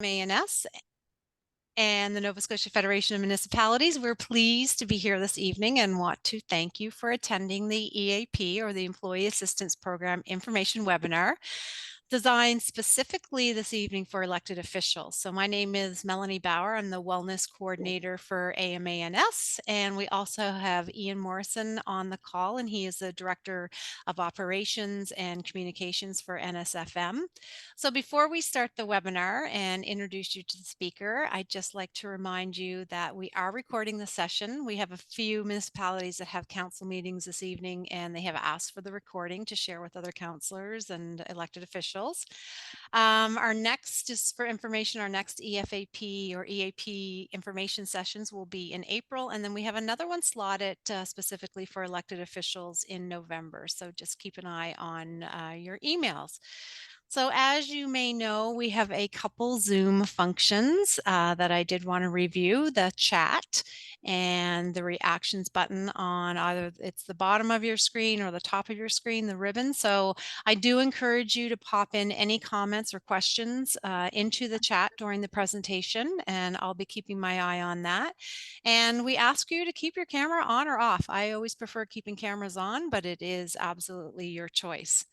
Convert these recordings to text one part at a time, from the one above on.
ANS and the Nova Scotia Federation of Municipalities. We're pleased to be here this evening and want to thank you for attending the EAP, or the Employee Assistance Program information webinar, designed specifically this evening for elected officials. So my name is Melanie Bauer. I'm the Wellness Coordinator for AMANS, and we also have Ian Morrison on the call, and he is the Director of Operations and Communications for NSFM. So before we start the webinar and introduce you to the speaker, I'd just like to remind you that we are recording the session. We have a few municipalities that have council meetings this evening, and they have asked for the recording to share with other councillors and elected officials. Our next, just for information, our next EFAP or EAP information sessions will be in April, and then we have another one slotted specifically for elected officials in November. So just keep an eye on your emails. So as you may know, we have a couple Zoom functions that I did want to review: the chat and the reactions button on either it's the bottom of your screen or the top of your screen, the ribbon. So I do encourage you to pop in any comments or questions into the chat during the presentation, and I'll be keeping my eye on that. And we ask you to keep your camera on or off. I always prefer keeping cameras on, but it is absolutely your choice.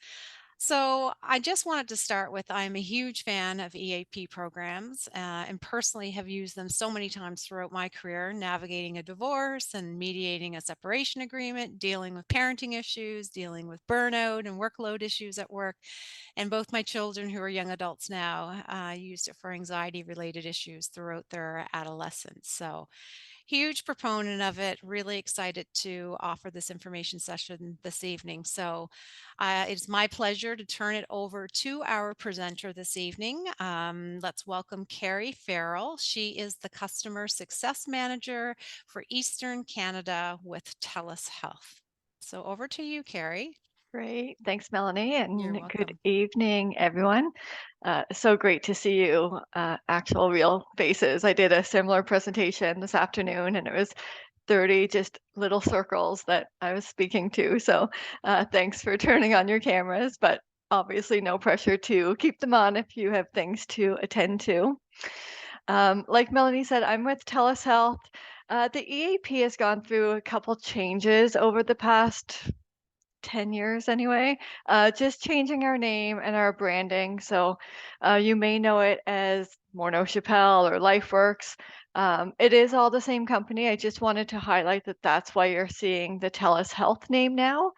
So I just wanted to start with, I'm a huge fan of EAP programs and personally have used them so many times throughout my career, navigating a divorce and mediating a separation agreement, dealing with parenting issues, dealing with burnout and workload issues at work. And both my children, who are young adults now, used it for anxiety-related issues throughout their adolescence. So huge proponent of it, really excited to offer this information session this evening. So it's my pleasure to turn it over to our presenter this evening. Let's welcome Carrie Farrell. She is the Customer Success Manager for Eastern Canada with TELUS Health. So over to you, Carrie. Great. Thanks, Melanie, You're and good welcome. evening, everyone. So great to see you, actual real faces. I did a similar presentation this afternoon, and it was 30 just little circles that I was speaking to. So thanks for turning on your cameras, but obviously no pressure to keep them on if you have things to attend to. Like Melanie said, I'm with TELUS Health. The EAP has gone through a couple changes over the past 10 years anyway, just changing our name and our branding. So you may know it as Morneau Chappelle or LifeWorks. It is all the same company. I just wanted to highlight that that's why you're seeing the TELUS Health name now.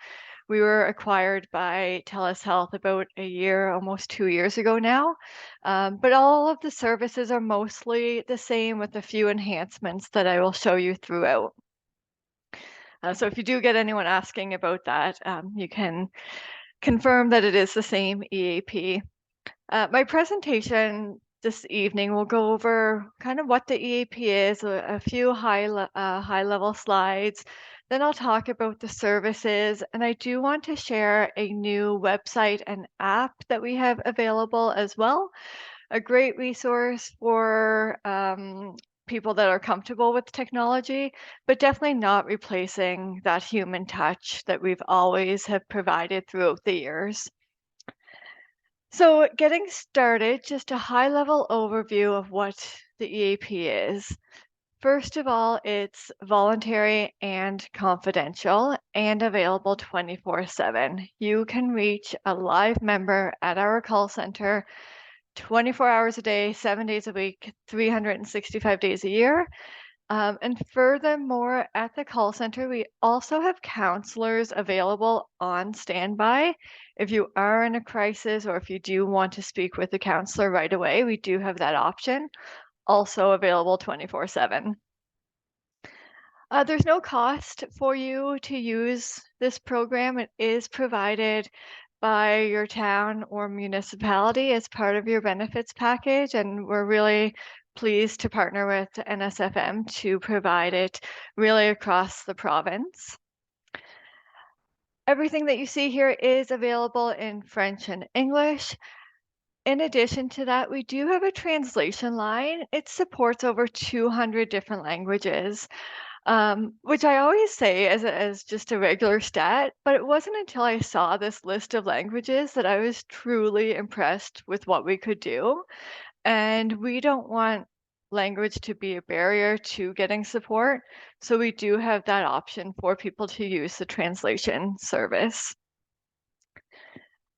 We were acquired by TELUS Health about a year, almost 2 years ago now. But all of the services are mostly the same with a few enhancements that I will show you throughout. So if you do get anyone asking about that, you can confirm that it is the same EAP. My presentation this evening will go over kind of what the EAP is, a few high-level slides. Then I'll talk about the services, and I do want to share a new website and app that we have available as well. A great resource for people that are comfortable with technology, but definitely not replacing that human touch that we've always have provided throughout the years. So getting started, just a high-level overview of what the EAP is. First of all, it's voluntary and confidential and available 24/7. You can reach a live member at our call center 24 hours a day, 7 days a week, 365 days a year. And furthermore, at the call center, we also have counselors available on standby. If you are in a crisis or if you do want to speak with a counselor right away, we do have that option, also available 24/7. There's no cost for you to use this program. It is provided by your town or municipality as part of your benefits package, and we're really pleased to partner with NSFM to provide it really across the province. Everything that you see here is available in French and English. In addition to that, we do have a translation line. It supports over 200 different languages. Which I always say as just a regular stat, but it wasn't until I saw this list of languages that I was truly impressed with what we could do. And we don't want language to be a barrier to getting support. So we do have that option for people to use the translation service.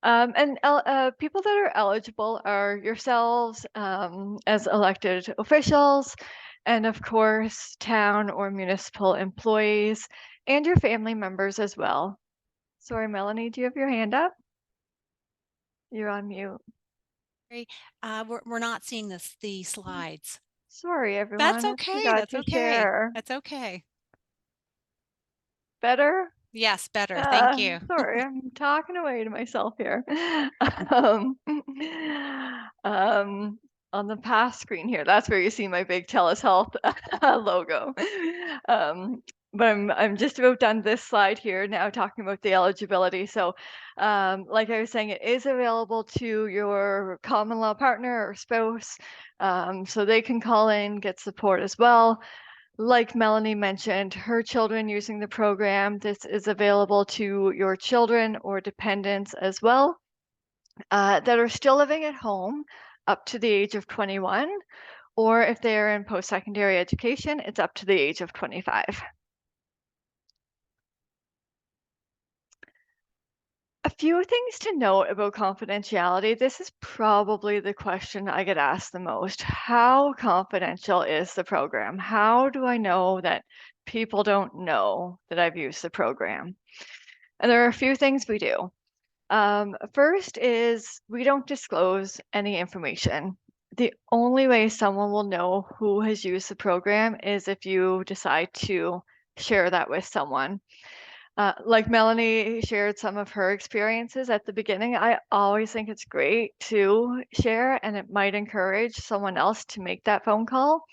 People that are eligible are yourselves as elected officials, and of course, town or municipal employees, and your family members as well. Sorry, Melanie, do you have your hand up? You're on mute. Sorry, we're not seeing the slides. Sorry, That's everyone. I okay. forgot That's to okay. share. That's okay. Better? Yes, better. Thank you. Sorry, I'm talking away to myself here. Um, um, on the past screen here, that's where you see my big TELUS Health logo. Um, but I'm just about done this slide here now talking about the eligibility. So, like I was saying, it is available to your common law partner or spouse, so they can call in, get support as well. Like Melanie mentioned, her children using the program, this is available to your children or dependents as well that are still living at home up to the age of 21, or if they are in post-secondary education, it's up to the age of 25. A few things to note about confidentiality. This is probably the question I get asked the most. How confidential is the program? How do I know that people don't know that I've used the program? And there are a few things we do. First is we don't disclose any information. The only way someone will know who has used the program is if you decide to share that with someone. Like Melanie shared some of her experiences at the beginning, I always think it's great to share and it might encourage someone else to make that phone call.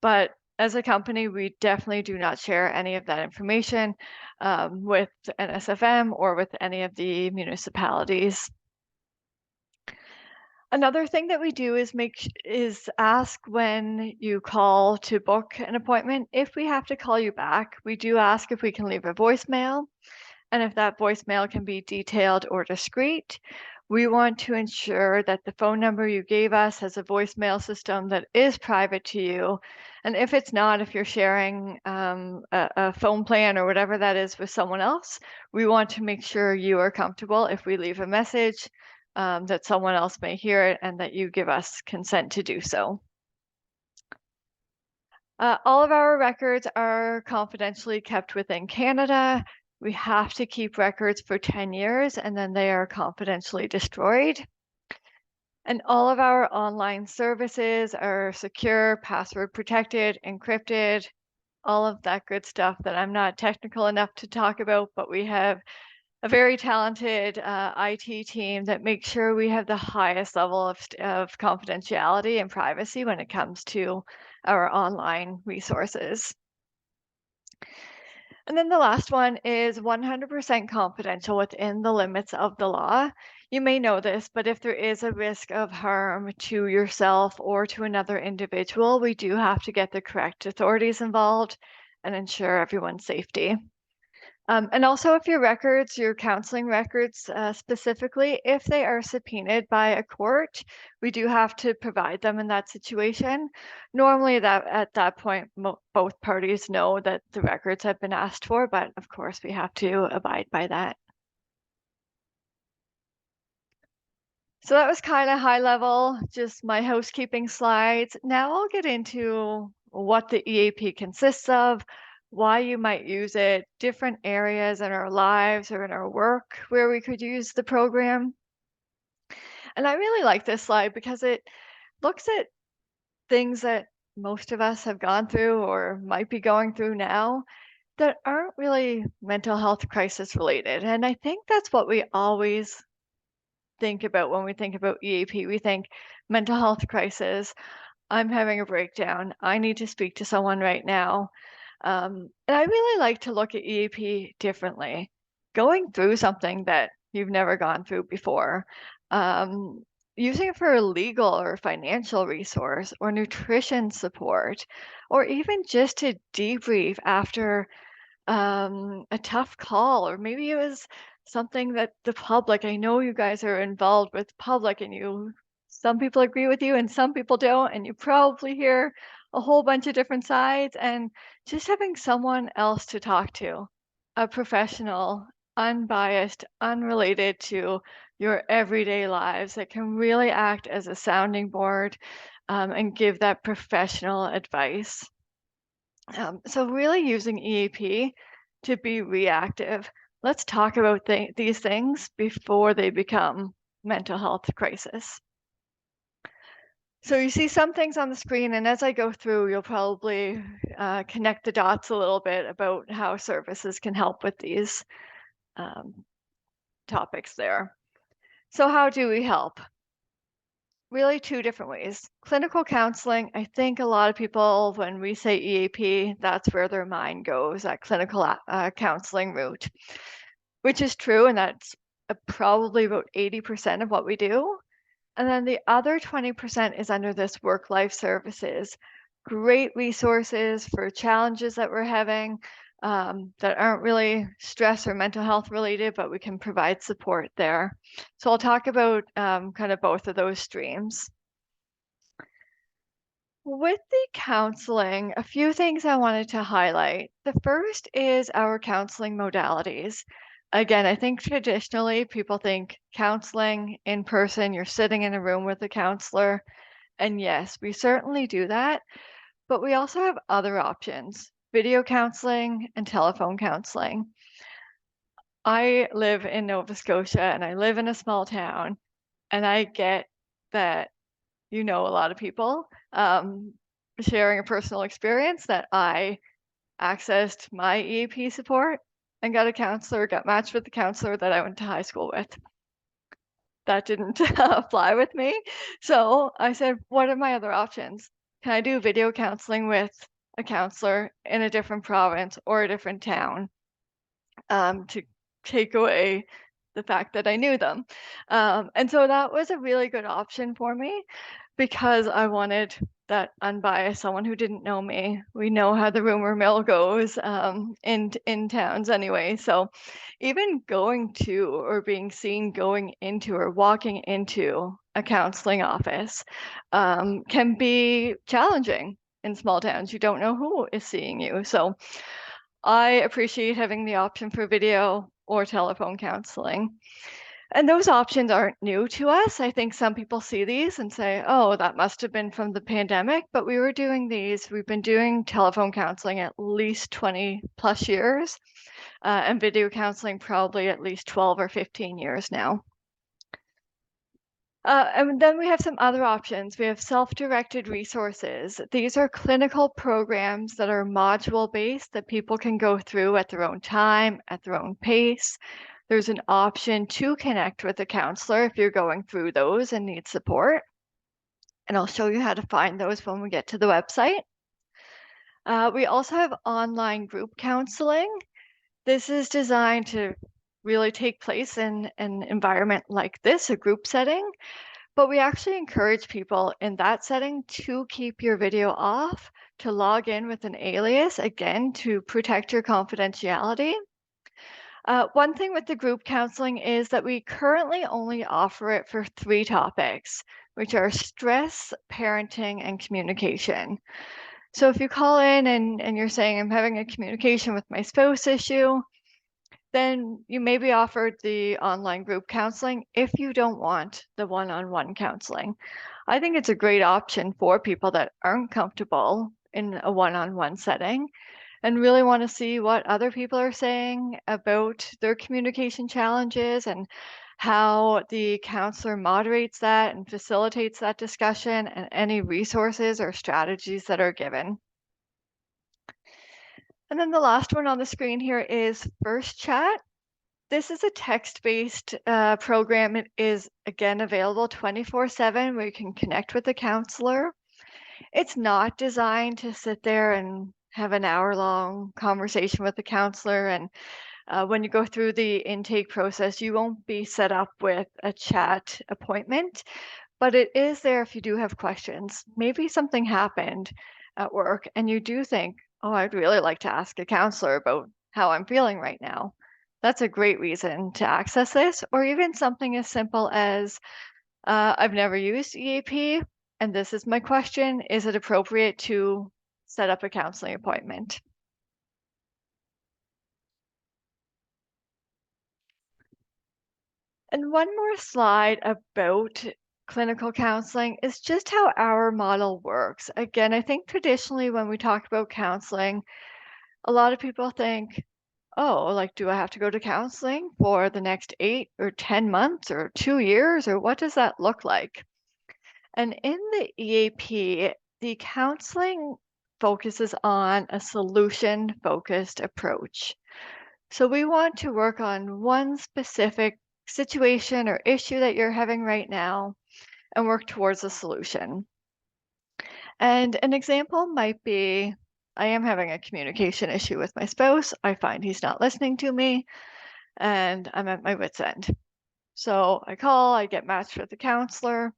But as a company, we definitely do not share any of that information with NSFM or with any of the municipalities. Another thing that we do is ask when you call to book an appointment. If we have to call you back, we do ask if we can leave a voicemail. And if that voicemail can be detailed or discreet, we want to ensure that the phone number you gave us has a voicemail system that is private to you. And if it's not, if you're sharing a phone plan or whatever that is with someone else, we want to make sure you are comfortable if we leave a message that someone else may hear it and that you give us consent to do so. All of our records are confidentially kept within Canada. We have to keep records for 10 years and then they are confidentially destroyed. And all of our online services are secure, password protected, encrypted, all of that good stuff that I'm not technical enough to talk about, but we have a very talented IT team that makes sure we have the highest level of confidentiality and privacy when it comes to our online resources. And then the last one is 100% confidential within the limits of the law. You may know this, but if there is a risk of harm to yourself or to another individual, we do have to get the correct authorities involved and ensure everyone's safety. And also if your records, your counseling records specifically, if they are subpoenaed by a court, we do have to provide them in that situation. Normally that at that point, both parties know that the records have been asked for, but of course we have to abide by that. So that was kind of high level, just my housekeeping slides. Now I'll get into what the EAP consists of, why you might use it, different areas in our lives or in our work where we could use the program. And I really like this slide because it looks at things that most of us have gone through or might be going through now that aren't really mental health crisis related. And I think that's what we always think about when we think about EAP. We think mental health crisis, I'm having a breakdown, I need to speak to someone right now. And I really like to look at EAP differently. Going through something that you've never gone through before, um, using it for a legal or financial resource or nutrition support, or even just to debrief after a tough call, or maybe it was something that the public, I know you guys are involved with public and you some people agree with you and some people don't, and you probably hear a whole bunch of different sides. And just having someone else to talk to, a professional, unbiased, unrelated to your everyday lives, that can really act as a sounding board and give that professional advice. So really using EAP to be reactive. Let's talk about these things before they become mental health crisis. So you see some things on the screen, and as I go through, you'll probably connect the dots a little bit about how services can help with these um, topics there. So how do we help? Really two different ways. Clinical counseling, I think a lot of people, when we say EAP, that's where their mind goes, that clinical counseling route, which is true, and that's probably about 80% of what we do. And then the other 20% is under this work-life services. Great resources for challenges that we're having that aren't really stress or mental health related, but we can provide support there. So I'll talk about kind of both of those streams. With the counseling, a few things I wanted to highlight. The first is our counseling modalities. Again, I think traditionally people think counseling in person, you're sitting in a room with a counselor. And yes, we certainly do that. But we also have other options, video counseling and telephone counseling. I live in Nova Scotia and I live in a small town, and I get that a lot of people sharing a personal experience that I accessed my EAP support and got a counselor, got matched with the counselor that I went to high school with. That didn't fly with me. So I said, what are my other options? Can I do video counseling with a counselor in a different province or a different town to take away the fact that I knew them? And so that was a really good option for me because I wanted that unbiased someone who didn't know me. We know how the rumor mill goes in towns anyway. So even going to or being seen going into or walking into a counseling office can be challenging in small towns. You don't know who is seeing you. So I appreciate having the option for video or telephone counseling. And those options aren't new to us. I think some people see these and say, oh, that must have been from the pandemic. But we've been doing telephone counseling at least 20 plus years, and video counseling probably at least 12 or 15 years now. And then we have some other options. We have self-directed resources. These are clinical programs that are module-based that people can go through at their own time, at their own pace. There's an option to connect with a counselor if you're going through those and need support. And I'll show you how to find those when we get to the website. We also have online group counseling. This is designed to really take place in an environment like this, a group setting. But we actually encourage people in that setting to keep your video off, to log in with an alias, again, to protect your confidentiality. One thing with the group counseling is that we currently only offer it for 3 topics, which are stress, parenting, and communication. So if you call in and you're saying, I'm having a communication with my spouse issue, then you may be offered the online group counseling if you don't want the one-on-one counseling. I think it's a great option for people that aren't comfortable in a one-on-one setting and really want to see what other people are saying about their communication challenges and how the counselor moderates that and facilitates that discussion and any resources or strategies that are given. And then the last one on the screen here is First Chat. This is a text-based program. It is, again, available 24/7 where you can connect with a counselor. It's not designed to sit there and have an hour-long conversation with the counselor. And when you go through the intake process, you won't be set up with a chat appointment, but it is there if you do have questions. Maybe something happened at work and you do think, oh, I'd really like to ask a counselor about how I'm feeling right now. That's a great reason to access this, or even something as simple as I've never used EAP, and this is my question. Is it appropriate to set up a counseling appointment? And one more slide about clinical counseling is just how our model works. Again, I think traditionally when we talk about counseling, a lot of people think, oh, like, do I have to go to counseling for the next 8 or 10 months or 2 years, or what does that look like? And in the EAP, the counseling focuses on a solution focused approach. So we want to work on one specific situation or issue that you're having right now and work towards a solution. And an example might be I am having a communication issue with my spouse. I find he's not listening to me and I'm at my wit's end. So I call, I get matched with a counselor,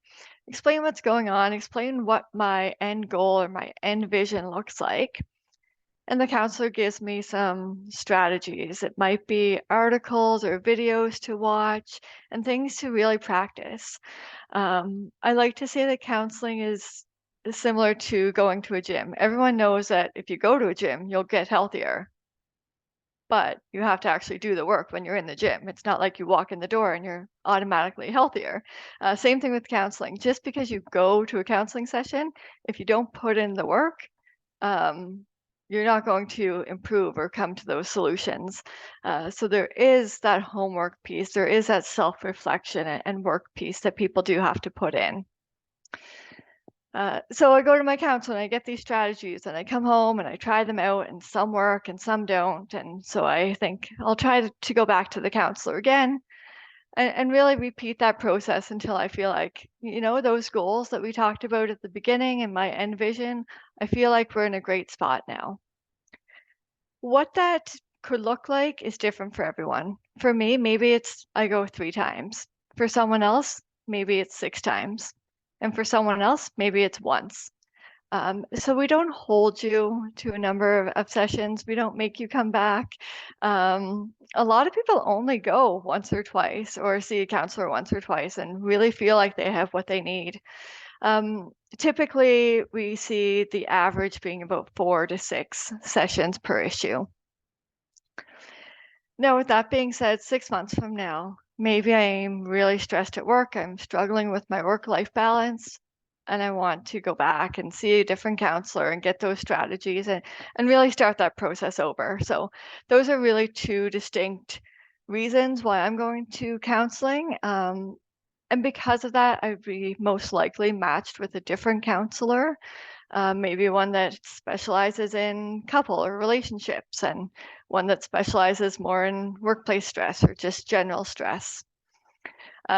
explain what's going on, explain what my end goal or my end vision looks like. And the counselor gives me some strategies. It might be articles or videos to watch and things to really practice. I like to say that counseling is similar to going to a gym. Everyone knows that if you go to a gym, you'll get healthier, but you have to actually do the work when you're in the gym. It's not like you walk in the door and you're automatically healthier. Same thing with counseling. Just because you go to a counseling session, if you don't put in the work, um, you're not going to improve or come to those solutions. So there is that homework piece, there is that self-reflection and work piece that people do have to put in. So I go to my counselor and I get these strategies and I come home and I try them out and some work and some don't. And so I think I'll try to go back to the counselor again and really repeat that process until I feel like, those goals that we talked about at the beginning and my end vision, I feel like we're in a great spot now. What that could look like is different for everyone. For me, maybe it's I go 3 times. For someone else, maybe it's 6 times. And for someone else, maybe it's once. So we don't hold you to a number of sessions. We don't make you come back. A lot of people only go once or twice or see a counselor once or twice and really feel like they have what they need. Typically, we see the average being about 4 to 6 sessions per issue. Now, with that being said, 6 months from now, maybe I'm really stressed at work. I'm struggling with my work-life balance, and I want to go back and see a different counselor and get those strategies and really start that process over. So those are really two distinct reasons why I'm going to counseling. And because of that, I'd be most likely matched with a different counselor, maybe one that specializes in couple or relationships, and one that specializes more in workplace stress or just general stress.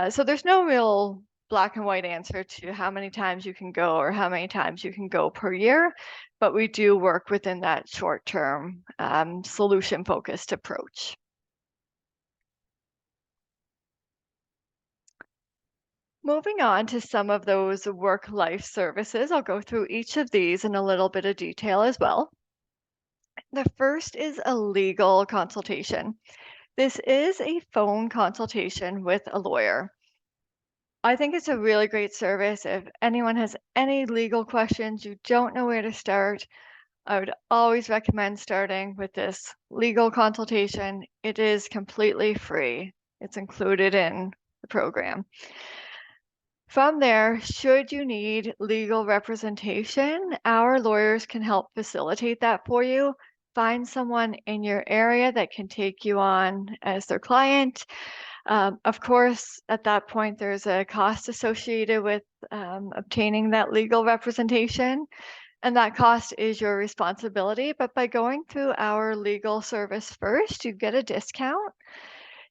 So there's no real black and white answer to how many times you can go or how many times you can go per year, but we do work within that short-term solution-focused approach. Moving on to some of those work-life services, I'll go through each of these in a little bit of detail as well. The first is a legal consultation. This is a phone consultation with a lawyer. I think it's a really great service. If anyone has any legal questions, you don't know where to start, I would always recommend starting with this legal consultation. It is completely free. It's included in the program. From there, should you need legal representation, our lawyers can help facilitate that for you. Find someone in your area that can take you on as their client. Of course, at that point, there's a cost associated with obtaining that legal representation, and that cost is your responsibility. But by going through our legal service first, you get a discount.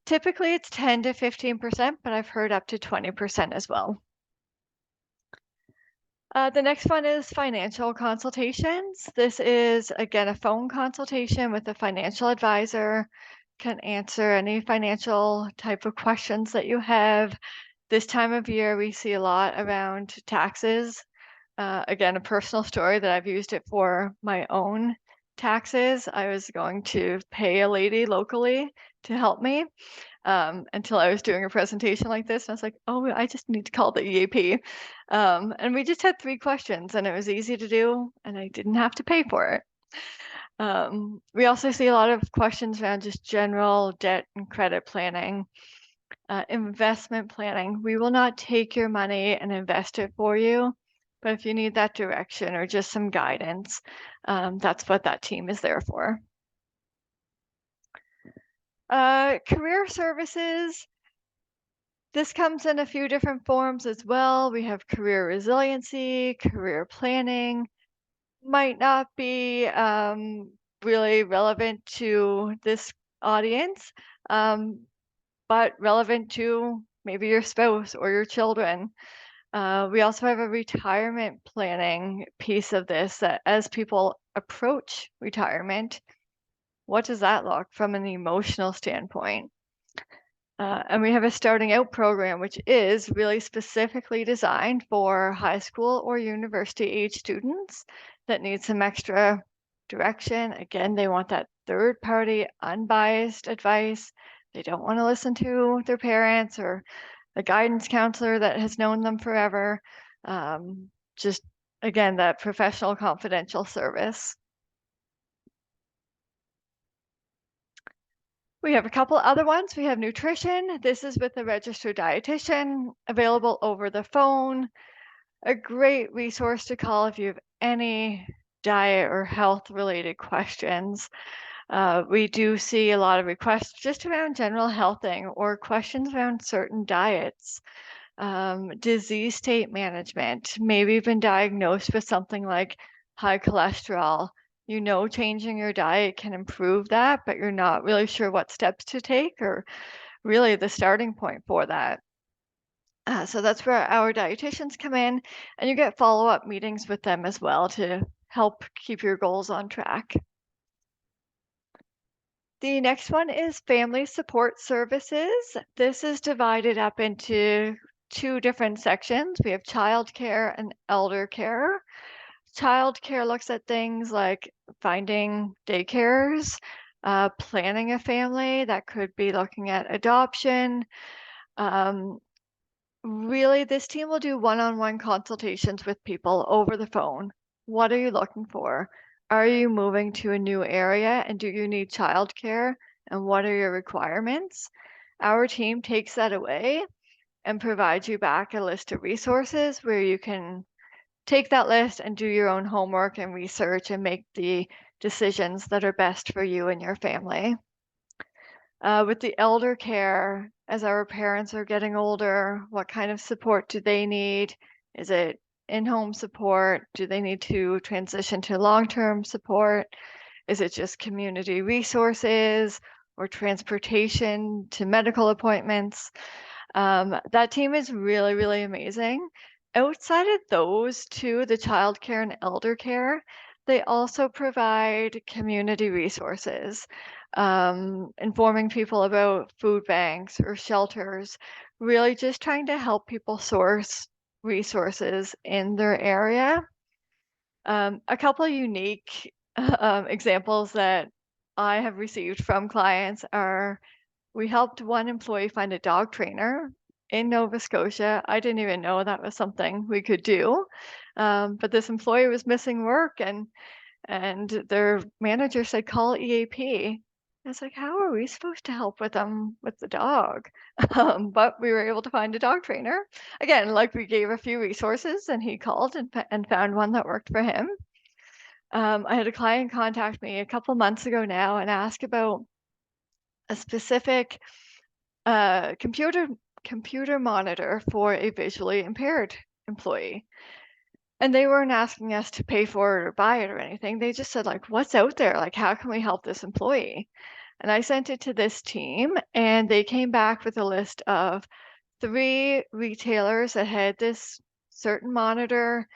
Typically, it's 10 to 15%, but I've heard up to 20% as well. The next one is financial consultations. This is, again, a phone consultation with a financial advisor, can answer any financial type of questions that you have. This time of year, we see a lot around taxes. Again, a personal story that I've used it for my own taxes. I was going to pay a lady locally to help me. until I was doing a presentation like this. And I was like, oh, I just need to call the EAP. And we just had 3 questions, and it was easy to do, and I didn't have to pay for it. We also see a lot of questions around just general debt and credit planning, investment planning. We will not take your money and invest it for you, but if you need that direction or just some guidance, that's what that team is there for. Career services. This comes in a few different forms as well. We have career resiliency, career planning. Might not be really relevant to this audience, but relevant to maybe your spouse or your children. We also have a retirement planning piece of this that as people approach retirement, what does that look from an emotional standpoint? And we have a starting out program, which is really specifically designed for high school or university age students that need some extra direction. Again, they want that third party, unbiased advice. They don't want to listen to their parents or a guidance counselor that has known them forever. Just again, that professional confidential service. We have a couple other ones. We have nutrition. This is with a registered dietitian, available over the phone. A great resource to call if you have any diet or health related questions. We do see a lot of requests just around general healthing or questions around certain diets. Disease state management. Maybe you've been diagnosed with something like high cholesterol. You know, changing your diet can improve that, but you're not really sure what steps to take or really the starting point for that. So that's where our dietitians come in, and you get follow-up meetings with them as well to help keep your goals on track. The next one is family support services. This is divided up into 2 different sections. We have childcare and elder care. Childcare looks at things like finding daycares, planning a family. That could be looking at adoption. Really, this team will do one-on-one consultations with people over the phone. What are you looking for? Are you moving to a new area and do you need childcare? And what are your requirements? Our team takes that away and provides you back a list of resources where you can take that list and do your own homework and research and make the decisions that are best for you and your family. With the elder care, as our parents are getting older, what kind of support do they need? Is it in-home support? Do they need to transition to long-term support? Is it just community resources or transportation to medical appointments? That team is really, really amazing. Outside of those two, the child care and elder care, they also provide community resources, informing people about food banks or shelters, really just trying to help people source resources in their area. A couple of unique examples that I have received from clients are we helped one employee find a dog trainer in Nova Scotia. I didn't even know that was something we could do. But this employee was missing work and their manager said, call EAP. I was like, how are we supposed to help with them with the dog? But we were able to find a dog trainer. Again, like we gave a few resources and he called and found one that worked for him. I had a client contact me a couple months ago now and ask about a specific computer monitor for a visually impaired employee. And they weren't asking us to pay for it or buy it or anything. They just said, like, what's out there? Like, how can we help this employee? And I sent it to this team, and they came back with a list of 3 retailers that had this certain monitor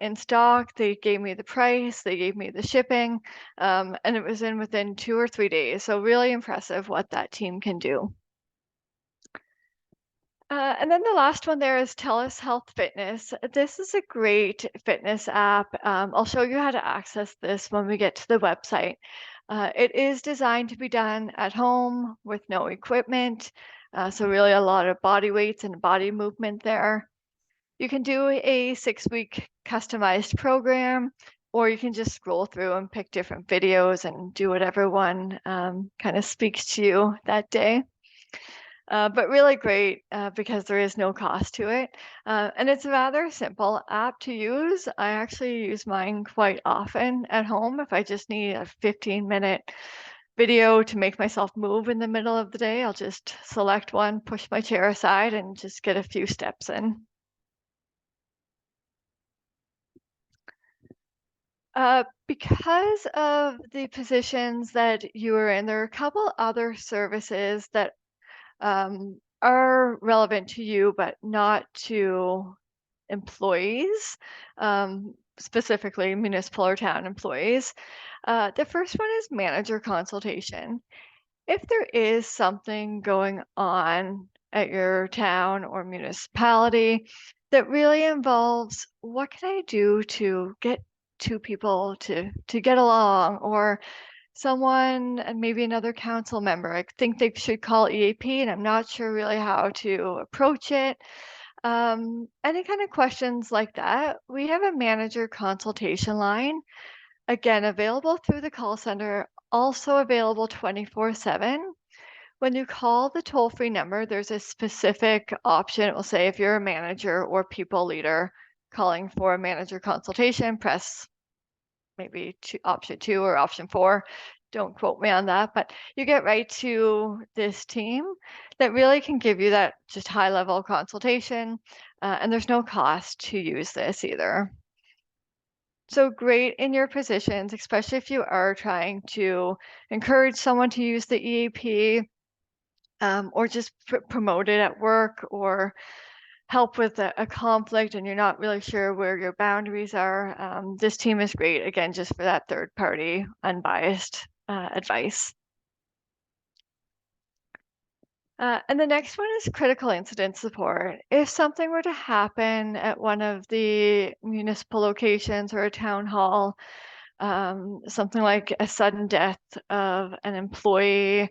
in stock. They gave me the price, they gave me the shipping, and it was in within 2 or 3 days. So really impressive what that team can do. And then the last one there is TELUS Health Fitness. This is a great fitness app. I'll show you how to access this when we get to the website. It is designed to be done at home with no equipment, so really a lot of body weights and body movement there. You can do a 6-week customized program, or you can just scroll through and pick different videos and do whatever one kind of speaks to you that day. But really great because there is no cost to it. And it's a rather simple app to use. I actually use mine quite often at home if I just need a 15-minute video to make myself move in the middle of the day. I'll just select one, push my chair aside, and just get a few steps in. Because of the positions that you are in, there are a couple other services that are relevant to you, but not to employees, specifically municipal or town employees. The first one is manager consultation. If there is something going on at your town or municipality that really involves what can I do to get two people to get along, or someone and maybe another council member, I think they should call EAP and I'm not sure really how to approach it. Any kind of questions like that, we have a manager consultation line, again, available through the call center, also available 24/7. When you call the toll-free number, there's a specific option. It will say if you're a manager or people leader calling for a manager consultation, press maybe option 2 or option 4. Don't quote me on that, but you get right to this team that really can give you that just high level consultation. And there's no cost to use this either. So great in your positions, especially if you are trying to encourage someone to use the EAP, or just promote it at work, or help with a conflict and you're not really sure where your boundaries are. This team is great, again, just for that third party, unbiased advice. And the next one is critical incident support. If something were to happen at one of the municipal locations or a town hall, something like a sudden death of an employee,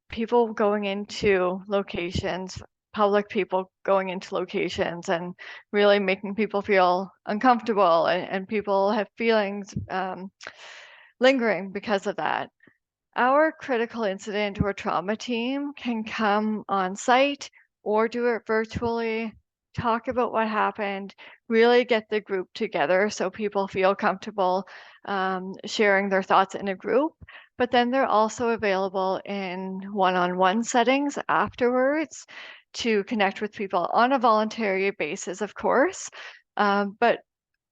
people going into locations, public people going into locations and really making people feel uncomfortable, and people have feelings lingering because of that. Our critical incident or trauma team can come on site or do it virtually, talk about what happened, really get the group together so people feel comfortable sharing their thoughts in a group. But then they're also available in one-on-one settings afterwards to connect with people on a voluntary basis, of course. But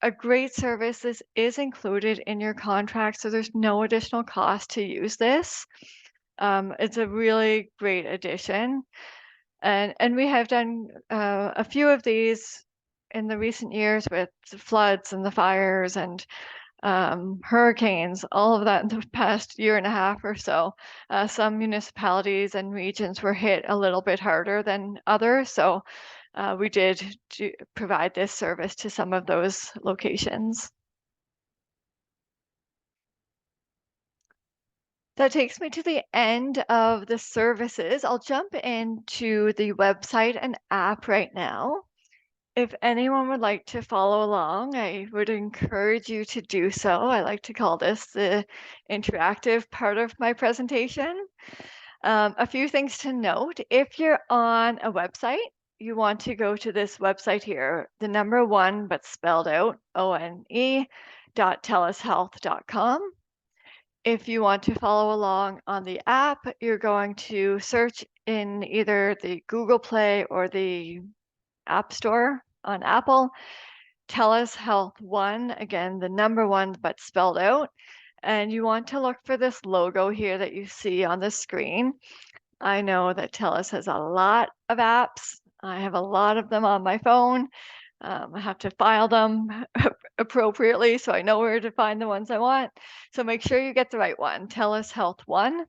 a great service. This is included in your contract, so there's no additional cost to use this. It's a really great addition, and we have done a few of these in the recent years with the floods and the fires and hurricanes, all of that in the past year and a half or so. Some municipalities and regions were hit a little bit harder than others, so we did provide this service to some of those locations. That takes me to the end of the services. I'll jump into the website and app right now. If anyone would like to follow along, I would encourage you to do so. I like to call this the interactive part of my presentation. A few things to note. If you're on a website, you want to go to this website here, the number 1, but spelled out, one.tellushealth.com. If you want to follow along on the app, you're going to search in either the Google Play or the App Store on Apple, TELUS Health One, again, the number 1, but spelled out. And you want to look for this logo here that you see on the screen. I know that TELUS has a lot of apps. I have a lot of them on my phone. I have to file them appropriately so I know where to find the ones I want. So make sure you get the right one, TELUS Health One.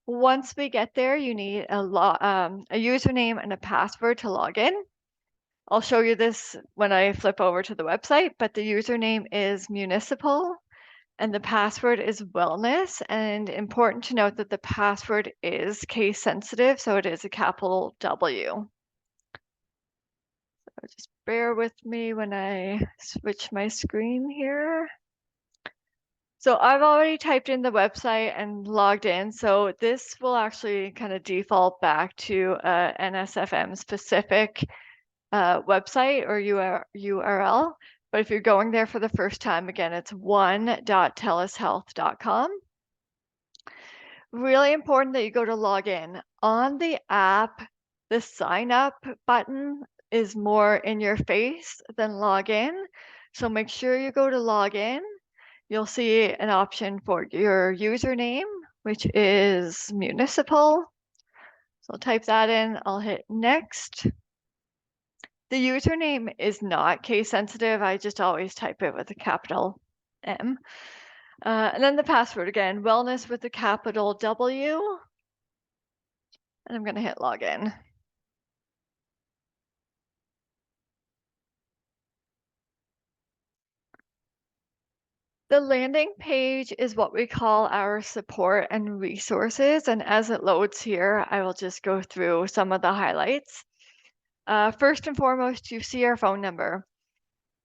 Once we get there, you need a username and a password to log in. I'll show you this when I flip over to the website, but the username is Municipal, And the password is wellness. And important to note that the password is case sensitive, so it is a capital W. So just bear with me when I switch my screen here. So I've already typed in the website and logged in. So this will actually kind of default back to a NSFM specific website or URL. But if you're going there for the first time, again, it's one.telushealth.com. Really important that you go to login. On the app, the sign up button is more in your face than login. So make sure you go to login. You'll see an option for your username, which is Municipal. So I'll type that in, I'll hit next. The username is not case sensitive. I just always type it with a capital M. And then the password again, wellness with a capital W. And I'm going to hit login. The landing page is what we call our support and resources. And as it loads here, I will just go through some of the highlights. First and foremost, you see our phone number.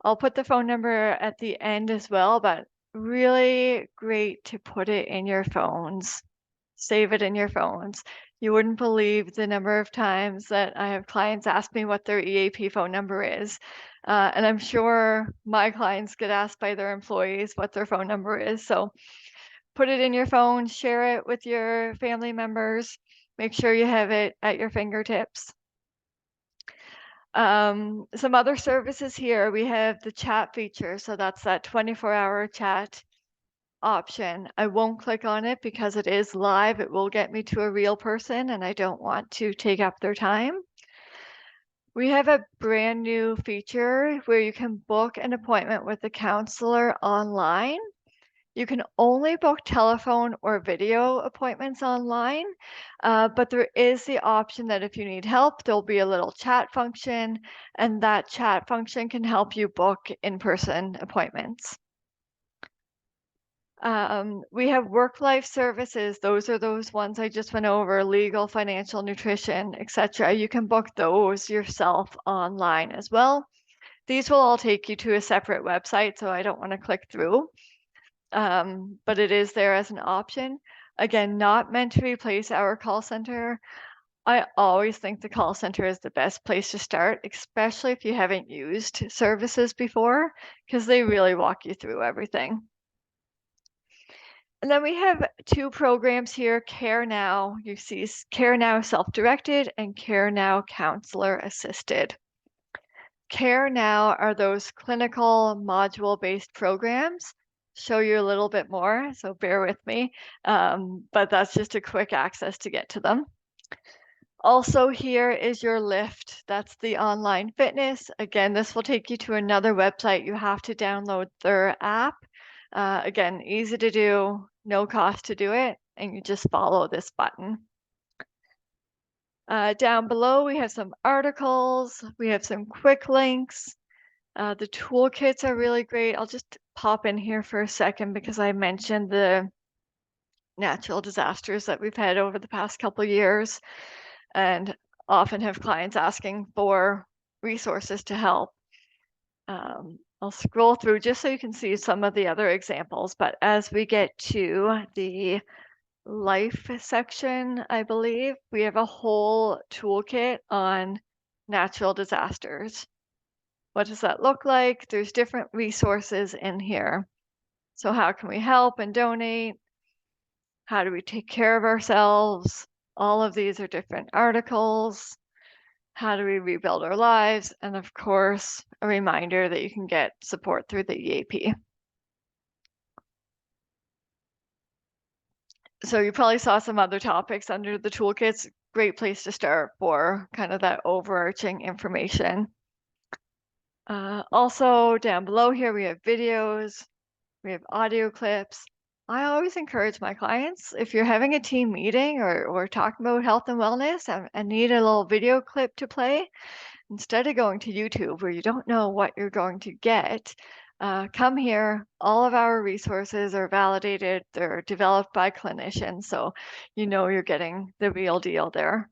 I'll put the phone number at the end as well, but really great to put it in your phones. Save it in your phones. You wouldn't believe the number of times that I have clients ask me what their EAP phone number is. And I'm sure my clients get asked by their employees what their phone number is. So put it in your phone, share it with your family members, make sure you have it at your fingertips. Some other services here, we have the chat feature. So that's that 24-hour chat option. I won't click on it because it is live. It will get me to a real person and I don't want to take up their time. We have a brand new feature where you can book an appointment with a counselor online. You can only book telephone or video appointments online, but there is the option that if you need help, there'll be a little chat function, and that chat function can help you book in-person appointments. We have work-life services. Those are those ones I just went over, legal, financial, nutrition, etc. You can book those yourself online as well. These will all take you to a separate website, so I don't want to click through. But it is there as an option. Again, not meant to replace our call center. I always think the call center is the best place to start, especially if you haven't used services before, because they really walk you through everything. And then we have two programs here, Care Now. You see Care Now Self-Directed and Care Now Counselor Assisted. Care Now are those clinical module-based programs. Show you a little bit more, so bear with me. But that's just a quick access to get to them. Also here is your Lift. That's the online fitness. Again, this will take you to another website. You have to download their app. Again, easy to do, no cost to do it, and you just follow this button. Down below, we have some articles. We have some quick links. The toolkits are really great. I'll just pop in here for a second because I mentioned the natural disasters that we've had over the past couple years and often have clients asking for resources to help. I'll scroll through just so you can see some of the other examples, but as we get to the life section, I believe, we have a whole toolkit on natural disasters. What does that look like? There's different resources in here. So how can we help and donate? How do we take care of ourselves? All of these are different articles. How do we rebuild our lives? And of course, a reminder that you can get support through the EAP. So you probably saw some other topics under the toolkits. Great place to start for kind of that overarching information. Also down below here, we have videos, we have audio clips. I always encourage my clients, if you're having a team meeting or talking about health and wellness and need a little video clip to play, instead of going to YouTube where you don't know what you're going to get, come here. All of our resources are validated. They're developed by clinicians, so you know you're getting the real deal there.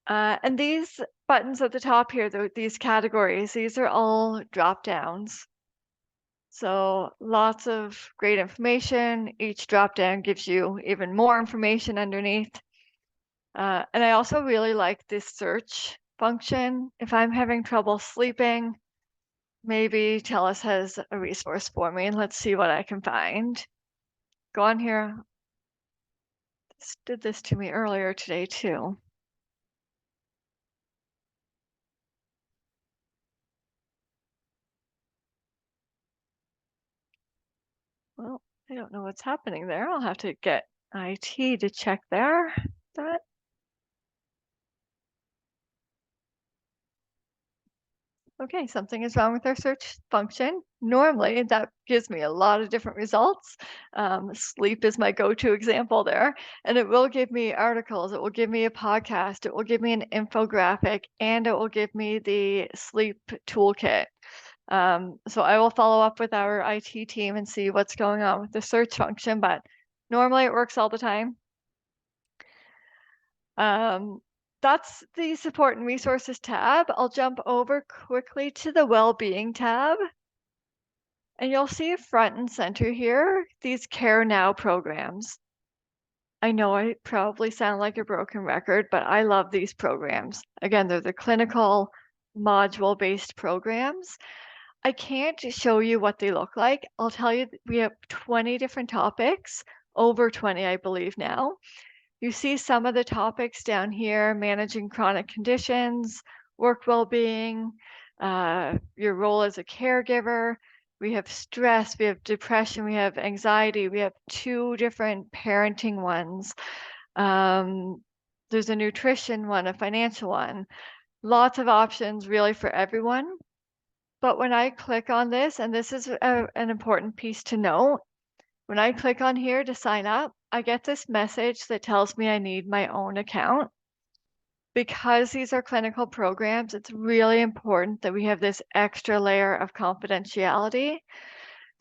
And these buttons at the top here, these categories, these are all drop downs. So lots of great information. Each drop down gives you even more information underneath. And I also really like this search function. If I'm having trouble sleeping, maybe TELUS has a resource for me. Let's see what I can find. Go on here. This did this to me earlier today too. Well, I don't know what's happening there. I'll have to get IT to check there. That. Okay, something is wrong with our search function. Normally, that gives me a lot of different results. Sleep is my go-to example there, and it will give me articles, it will give me a podcast, it will give me an infographic, and it will give me the sleep toolkit. So I will follow up with our IT team and see what's going on with the search function, but normally it works all the time. That's the support and resources tab. I'll jump over quickly to the well-being tab. And you'll see front and center here, these Care Now programs. I know I probably sound like a broken record, but I love these programs. Again, they're the clinical module-based programs. I can't show you what they look like. I'll tell you we have 20 different topics, over 20, I believe now. You see some of the topics down here, managing chronic conditions, work well-being, your role as a caregiver. We have stress, we have depression, we have anxiety, we have 2 different parenting ones. There's a nutrition one, a financial one. Lots of options really for everyone. But when I click on this, and this is an important piece to note, when I click on here to sign up, I get this message that tells me I need my own account. Because these are clinical programs, it's really important that we have this extra layer of confidentiality.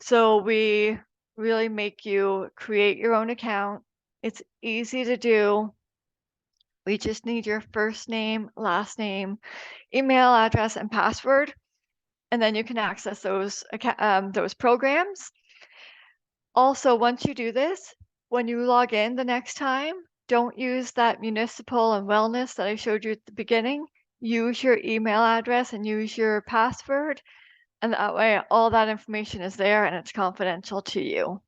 So we really make you create your own account. It's easy to do. We just need your first name, last name, email address, and password, and then you can access those programs. Also, once you do this, when you log in the next time, don't use that municipal and wellness that I showed you at the beginning. Use your email address and use your password. And that way, all that information is there and it's confidential to you.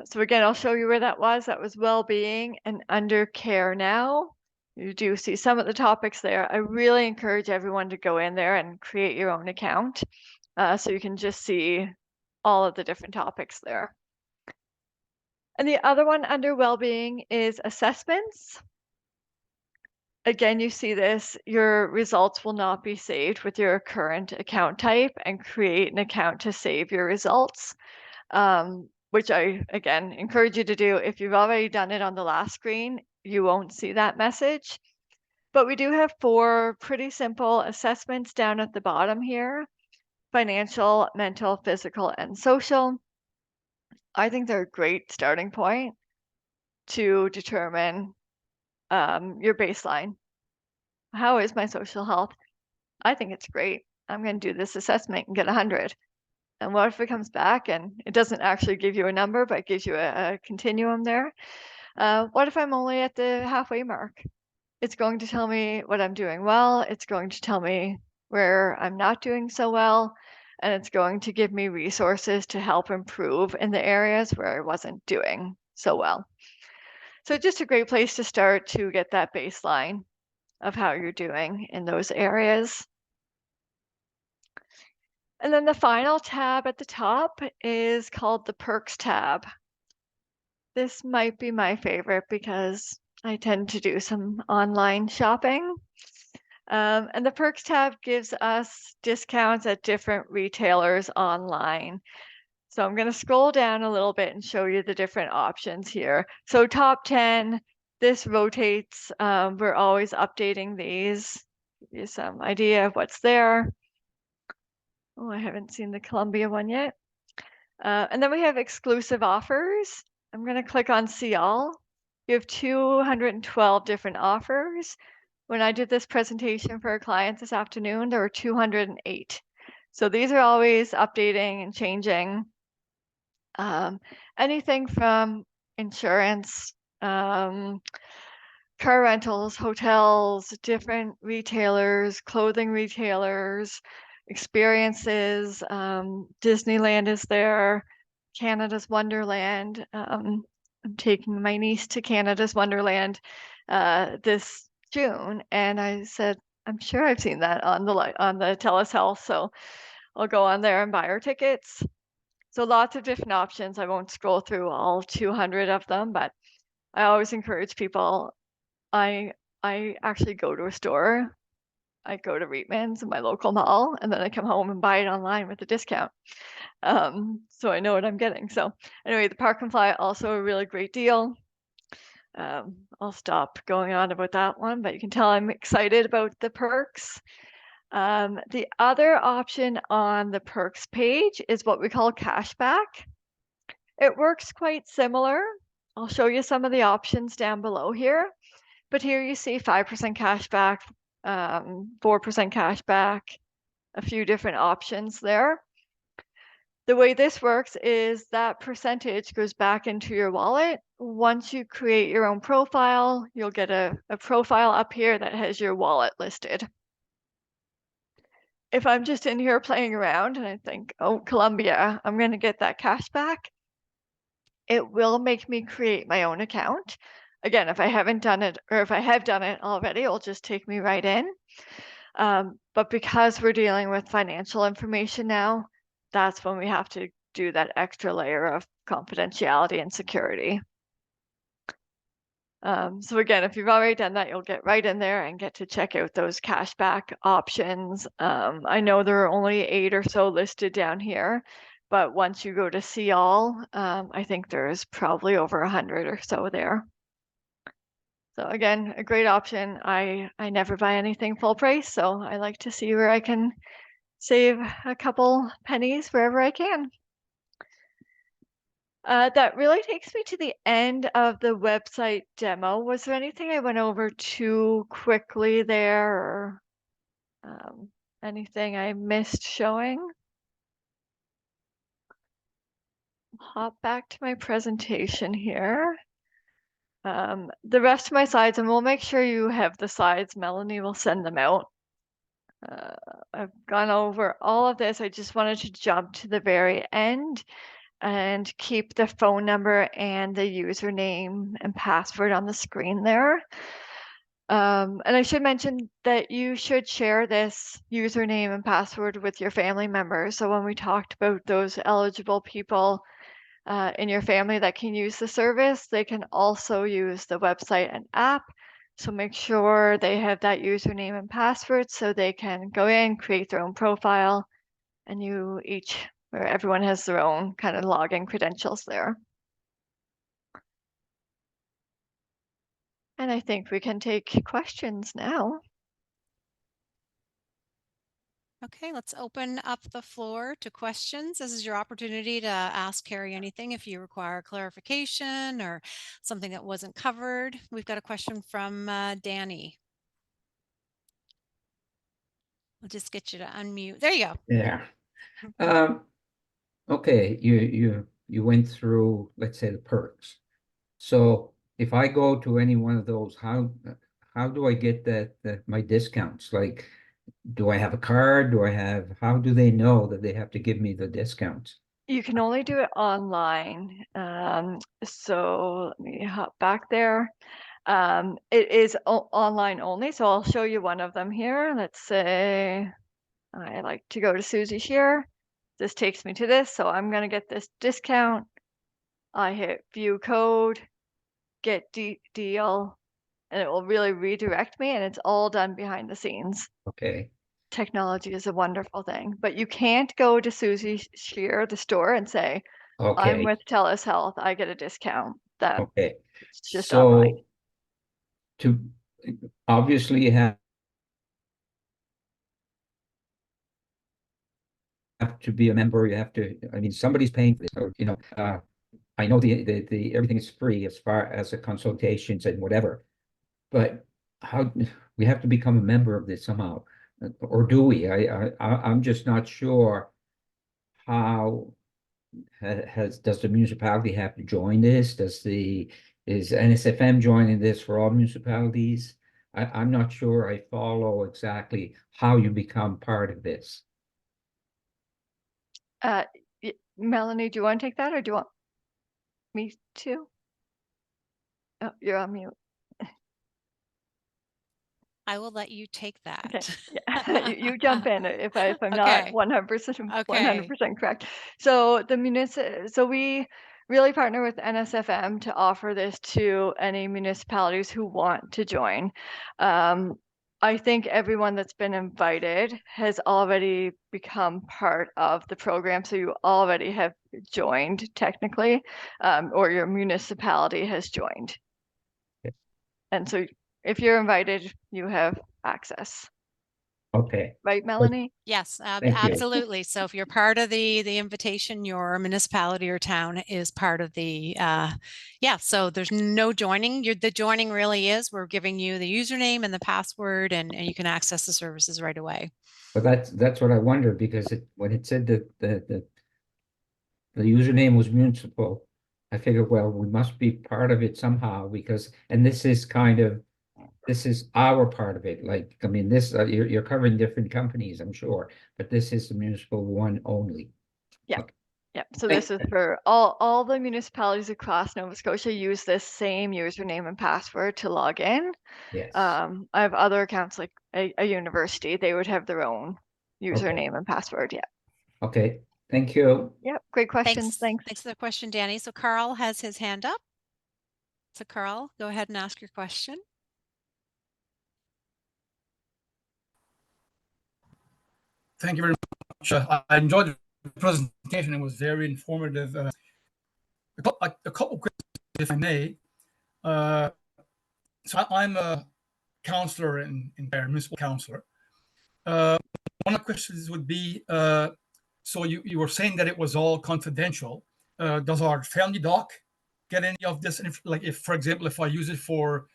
So again, I'll show you where that was. That was well-being, and under Care Now, you do see some of the topics there. I really encourage everyone to go in there and create your own account so you can just see all of the different topics there. And the other one under well-being is assessments. Again, you see this, your results will not be saved with your current account type, and create an account to save your results, which I, again, encourage you to do. If you've already done it on the last screen, you won't see that message. But we do have 4 pretty simple assessments down at the bottom here: financial, mental, physical, and social. I think they're a great starting point to determine your baseline. How is my social health? I think it's great. I'm going to do this assessment and get 100. And what if it comes back and it doesn't actually give you a number, but gives you a continuum there? What if I'm only at the halfway mark? It's going to tell me what I'm doing well. It's going to tell me where I'm not doing so well. And it's going to give me resources to help improve in the areas where I wasn't doing so well. So just a great place to start to get that baseline of how you're doing in those areas. And then the final tab at the top is called the Perks tab. This might be my favorite because I tend to do some online shopping. And the Perks tab gives us discounts at different retailers online. So I'm going to scroll down a little bit and show you the different options here. So top 10, this rotates. We're always updating these. Give you some idea of what's there. Oh, I haven't seen the Columbia one yet. And then we have exclusive offers. I'm going to click on see all. You have 212 different offers. When I did this presentation for a client this afternoon, there were 208. So these are always updating and changing. Anything from insurance, car rentals, hotels, different retailers, clothing retailers, experiences. Disneyland is there, Canada's Wonderland. I'm taking my niece to Canada's Wonderland this June, and I said, I'm sure I've seen that on the TELUS Health, so I'll go on there and buy her tickets. So lots of different options. I won't scroll through all 200 of them, but I always encourage people. I I actually go to a store. I go to Reitman's in my local mall, and then I come home and buy it online with a discount. So I know what I'm getting. So anyway, the Park and Fly also a really great deal. I'll stop going on about that one, but you can tell I'm excited about the perks. The other option on the perks page is what we call cashback. It works quite similar. I'll show you some of the options down below here. But here you see 5% cash back, 4% cash back, a few different options there. The way this works is that percentage goes back into your wallet. Once you create your own profile, you'll get a profile up here that has your wallet listed. If I'm just in here playing around and I think, oh, Columbia, I'm going to get that cash back, it will make me create my own account. Again, if I haven't done it, or if I have done it already, it'll just take me right in. But because we're dealing with financial information now, that's when we have to do that extra layer of confidentiality and security. So again, if you've already done that, you'll get right in there and get to check out those cashback options. I know there are only 8 or so listed down here, but once you go to see all, I think there's probably over 100 or so there. So again, a great option. I never buy anything full price, so I like to see where I can save a couple pennies wherever I can. That really takes me to the end of the website demo. Was there anything I went over too quickly there, or anything I missed showing? Hop back to my presentation here. The rest of my slides, and we'll make sure you have the slides. Melanie will send them out. I've gone over all of this. I just wanted to jump to the very end and keep the phone number and the username and password on the screen there. And I should mention that you should share this username and password with your family members. So when we talked about those eligible people in your family that can use the service, they can also use the website and app. So make sure they have that username and password so they can go in, create their own profile, and you each, or everyone has their own kind of login credentials there. And I think we can take questions now. Okay, let's open up the floor to questions. This is your opportunity to ask Carrie anything if you require clarification or something that wasn't covered. We've got a question from Danny. I'll just get you to unmute. There you go. Yeah. Okay, you went through, let's say, the perks. So if I go to any one of those, how do I get that my discounts? Like, do I have a card? How do they know that they have to give me the discounts? You can only do it online. So let me hop back there. It is online only, so I'll show you one of them here. Let's say I like to go to Susie Shear. This takes me to this, so I'm going to get this discount. I hit view code, get deal, and it will really redirect me, and it's all done behind the scenes. Okay. Technology is a wonderful thing, but you can't go to Susie Shear, the store, and say, I'm Okay. with TELUS Health, I get a discount. That Okay. it's just online. So to obviously you have to be a member, you have to, I mean, somebody's paying for this, or, I know the everything is free as far as the consultations and whatever, but how, we have to become a member of this somehow, or do we? I'm just not sure how does the municipality have to join this? Is NSFM joining this for all municipalities? I'm not sure I follow exactly how you become part of this. Melanie, do you want to take that or do you want me to? Oh, you're on mute. I will let you take Okay. that. Yeah. You jump in if I'm not Okay. 100% correct. So we really partner with NSFM to offer this to any municipalities who want to join. I think everyone that's been invited has already become part of the program, so you already have joined technically, or your municipality has joined. Okay. And so if you're invited, you have access. Okay. Right, Melanie? Yes, Thank you. absolutely. So if you're part of the invitation, your municipality or town is part of the, yeah, so there's no joining. The joining really is, we're giving you the username and the password and you can access the services right away. But that's what I wondered, because when it said that the username was municipal, I figured, well, we must be part of it somehow, because, and this is our part of it. Like, I mean, you're covering different companies, I'm sure, but this is the municipal one only. Yeah. Okay. Yeah. So this is for all the municipalities across Nova Scotia use this same username and password to log in. Yes. I have other accounts like a university, they would have their own username and password. Yeah. Okay. Thank you. Yep. Great questions. Thanks. Thanks for the question, Danny. So Carl has his hand up. So Carl, go ahead and ask your question. Thank you very much. I enjoyed the presentation. It was very informative. A couple questions, if I may. So I'm a counselor in municipal counselor. One of the questions would be, so you were saying that it was all confidential. Does our family doc get any of this? Like, if, for example, if I use it for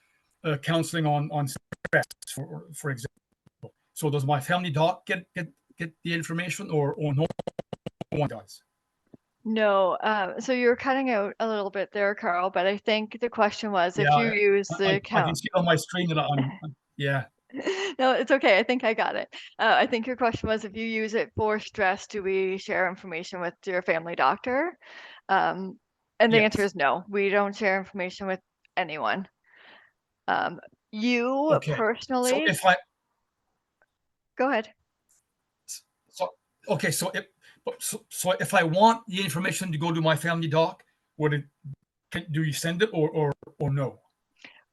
counseling on stress, for example, so does my family doc get the information, or no one does? No, so you're cutting out a little bit there, Carl, but I think the question was if Yeah, you use the I account. can see on my screen that yeah. No, it's okay. I think I got it. I think your question was if you use it for stress, do we share information with your family doctor? And the answer Yes. is no, we don't share information with anyone. You Okay. So personally, if I go ahead. so okay, so if I want the information to go to my family doc, do you send it, or no?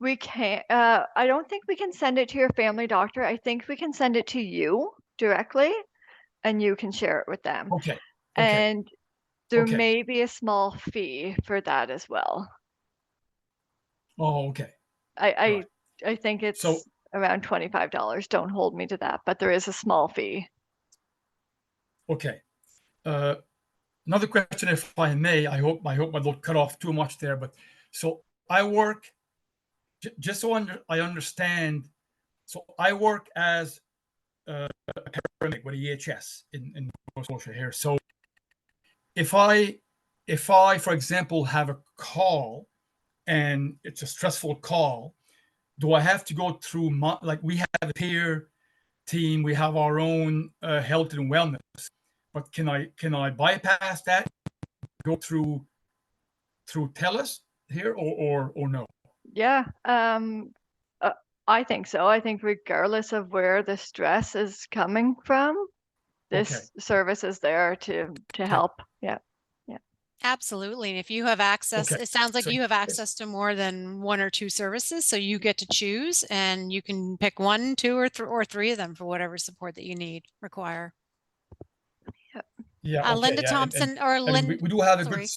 We can't, I don't think we can send it to your family doctor. I think we can send it to you directly and you can share it with them. Okay. Okay. And there Okay. may be a small fee for that as well. Oh, okay. I Right. I think So it's around $25. Don't hold me to that, but there is a small fee. okay. Uh, Another question, if I may. I hope I don't cut off too much there. But so I work, just so I understand. So I work as a paramedic with EHS in Nova Scotia here. So if I, for example, have a call and it's a stressful call, do I have to go through like, we have a peer team, we have our own health and wellness, but can I bypass that, go through TELUS here, or no? Yeah, I think so. I think regardless of where the stress is coming from, Okay. this service is there to Okay. help. Yeah. Yeah. Absolutely. And if you have access, Okay. it sounds like So you have access to more than one or two services. So you get to choose and you can pick one, two, or three of them for whatever support that you Yeah. yeah. Okay. Linda Yeah. Thompson or And Lynn, we do have a good. sorry.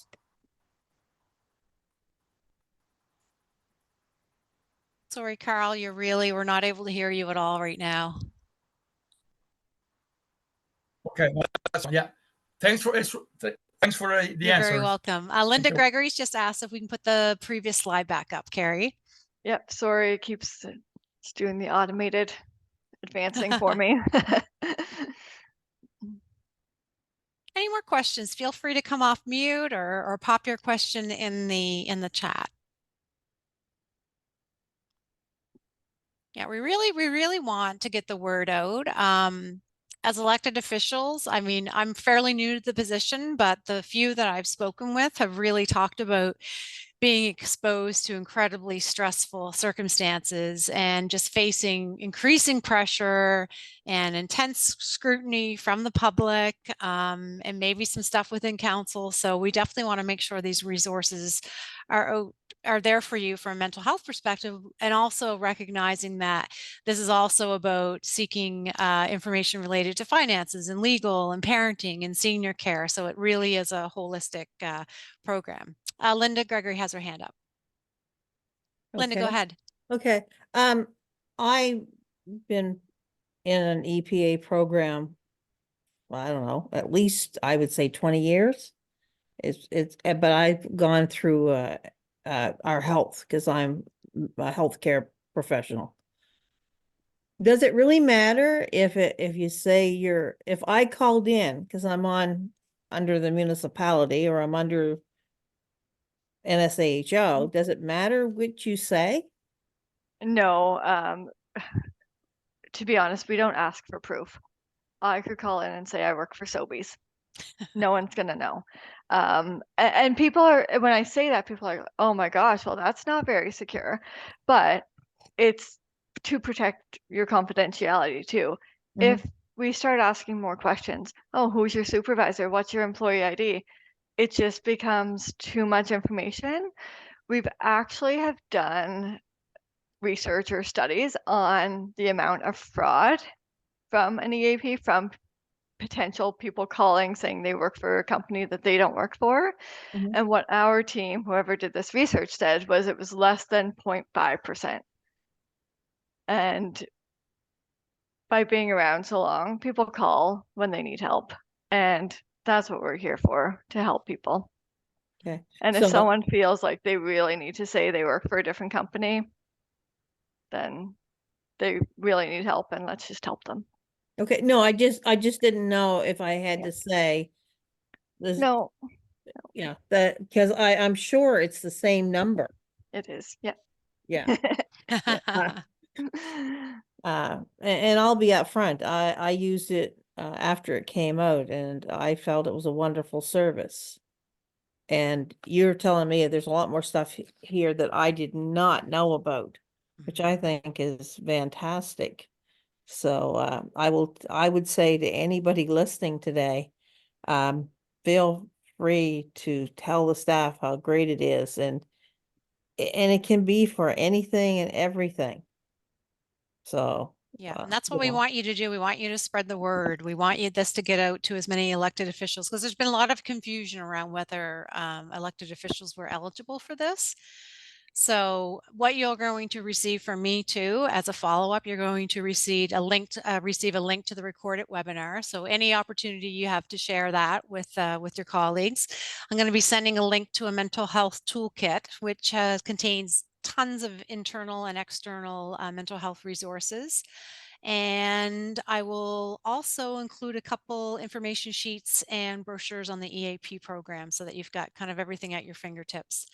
Sorry, Carl, we're not able to hear you at all right now. Okay. Well, that's, yeah. Thanks for the You're very answers. welcome. Linda you. Gregory's just asked if we can put the previous slide back up, Carrie. Yep, sorry, it keeps it's doing the automated advancing for me. Any more questions? Feel free to come off mute or pop your question in the chat. Yeah, we really want to get the word out. As elected officials, I mean, I'm fairly new to the position, but the few that I've spoken with have really talked about being exposed to incredibly stressful circumstances and just facing increasing pressure and intense scrutiny from the public, and maybe some stuff within council. So we definitely want to make sure these resources are there for you from a mental health perspective, and also recognizing that this is also about seeking information related to finances and legal and parenting and senior care. So it really is a holistic program. Linda Gregory has her hand up. Linda, go Okay. ahead. Okay. I've been in an EPA program, I don't know, at least I would say 20 years. But I've gone through our health because I'm a healthcare professional. Does it really matter if you say if I called in because I'm under the municipality or I'm under NSAHO, does it matter what you say? No, to be honest, we don't ask for proof. I could call in and say I work for Sobeys. No one's gonna know. And people are, when I say that, people are like, oh my gosh, well, that's not very secure. But it's to protect your confidentiality too. If we start asking more questions, oh, who's your supervisor? What's your employee ID? It just becomes too much information. We've actually have done research or studies on the amount of fraud from an EAP, from potential people calling saying they work for a company that they don't work for. And what our team, whoever did this research, said was it was less than 0.5%. And by being around so long, people call when they need help. And that's what we're here for, to help people. Okay. And if So- someone feels like they really need to say they work for a different company, then they really need help, and let's just help them. Okay, no, I just didn't know if I had to say this. No, Yeah, that because I'm sure it's the same number. it is. Yeah. Yeah. And I'll be upfront. I used it after it came out, and I felt it was a wonderful service. And you're telling me there's a lot more stuff here that I did not know about, which I think is fantastic. So I would say to anybody listening today, feel free to tell the staff how great it is, and it can be for anything and everything. So Yeah, and that's what we want you to do. We want you to spread the word. We want this to get out to as many elected officials, because there's been a lot of confusion around whether elected officials were eligible for this. So what you're going to receive from me too, as a follow-up, you're going to receive a link to the recorded webinar. So any opportunity you have to share that with your colleagues. I'm going to be sending a link to a mental health toolkit, which contains tons of internal and external mental health resources. And I will also include a couple information sheets and brochures on the EAP program so that you've got kind of everything at your fingertips.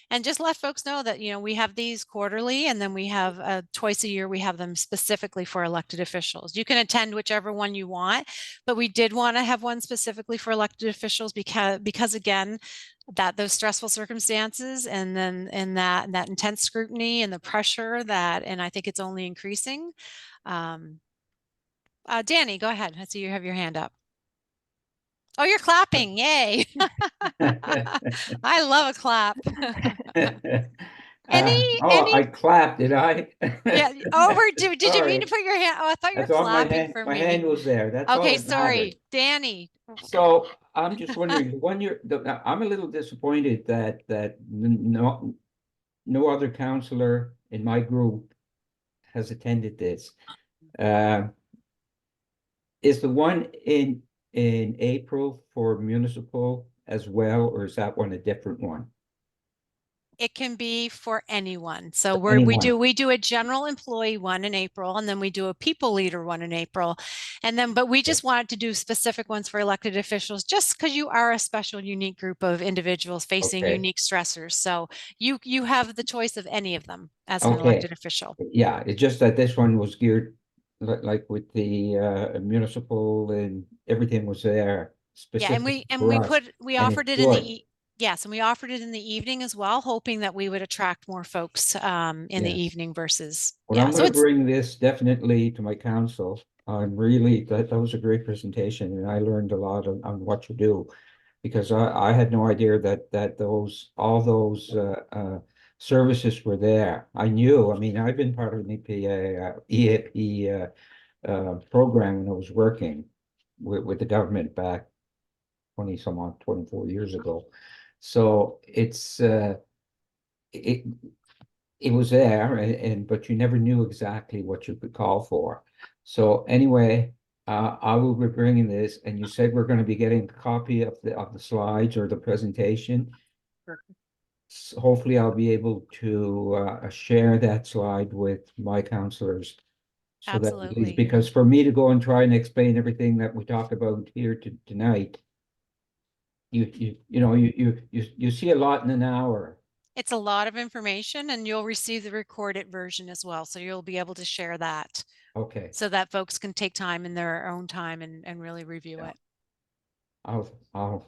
And just let folks know that, we have these quarterly, and then we have twice a year, we have them specifically for elected officials. You can attend whichever one you want, but we did want to have one specifically for elected officials because again, those stressful circumstances, and then that intense scrutiny and the pressure and I think it's only increasing. Danny, go ahead. I see you have your hand up. Oh, you're clapping. Yay. I love a clap. I clapped, did I? Yeah. Did you mean to put your hand? Oh, I thought you were clapping for me. My hand was there. That's all Okay, that sorry. mattered. Danny. So I'm just wondering, I'm a little disappointed that no other counselor in my group has attended this. Is the one in in April for municipal as well, or is that one a different one? It can be for anyone. So we Anyone. do a general employee one in April, and then we do a people leader one in April. And then, but we just wanted to do specific ones for elected officials, just because you are a special, unique group of individuals facing Okay. unique stressors. So you have the choice of any of them as an Okay. elected official. Yeah, it's just that this one was geared like with the municipal and everything was there Yeah, and specific for us, we and it's offered it in good. yes, and we offered it in the evening as well, hoping that we would attract more folks in the Yeah. evening versus Well, yeah. I'm So going to it's bring this definitely to my council. I'm really, that was a great presentation, and I learned a lot on what you do. Because I had no idea that all those services were there. I knew, I mean, I've been part of an EAP program when I was working with the government back 20 some odd, 24 years ago. So it it was there, and but you never knew exactly what you could call for. So anyway, I will be bringing this, and you said we're going to be getting a copy of the slides or the presentation. Hopefully, I'll be able to share that slide with my counselors. So that at least, absolutely. because for me to go and try and explain everything that we talked about here tonight, you see a lot in an hour. It's a lot of information, and you'll receive the recorded version as well. So you'll be able to share that Okay, so that folks can take time in their own time and really review Yeah. it. I'll I'll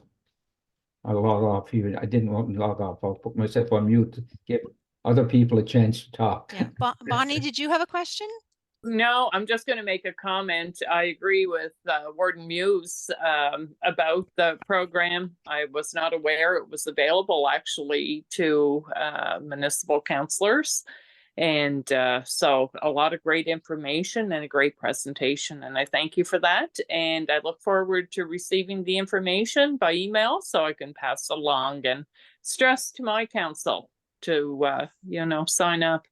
I'll log off here. I didn't want to log off. I'll put myself on mute to give other people a chance to talk. Yeah. Bonnie, did you have a question? No, I'm just going to make a comment. I agree with Warden Muse about the program. I was not aware it was available actually to municipal councilors. And so a lot of great information and a great presentation. And I thank you for that. And I look forward to receiving the information by email so I can pass along and stress to my council to, sign up.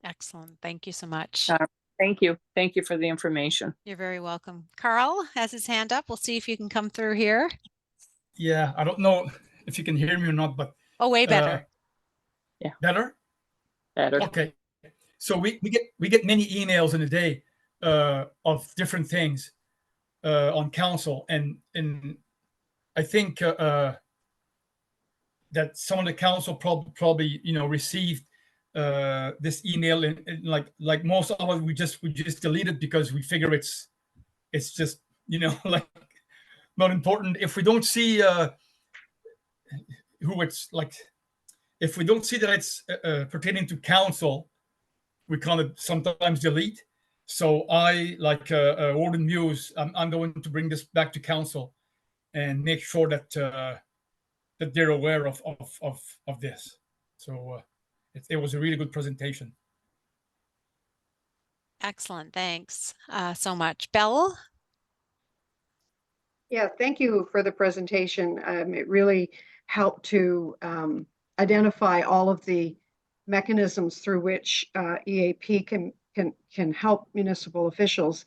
Excellent. Thank you so much. Thank you. Thank you for the information. You're very welcome. Carl has his hand up. We'll see if you can come through here. Yeah, I don't know if you can hear me or not, but Oh, way better. better? Better. Okay. So we get many emails in a day of different things on council, and I think that some of the council probably received this email, and like most of it we just delete it because we figure it's just like not important. If we don't see who it's like, if we don't see that it's pertaining to council, we kind of sometimes delete. So I, like Warden Muse, I'm going to bring this back to council and make sure that that they're aware of this. So it was a really good presentation. Excellent. Thanks so much. Belle? Yeah, thank you for the presentation. It really helped to identify all of the mechanisms through which EAP can help municipal officials.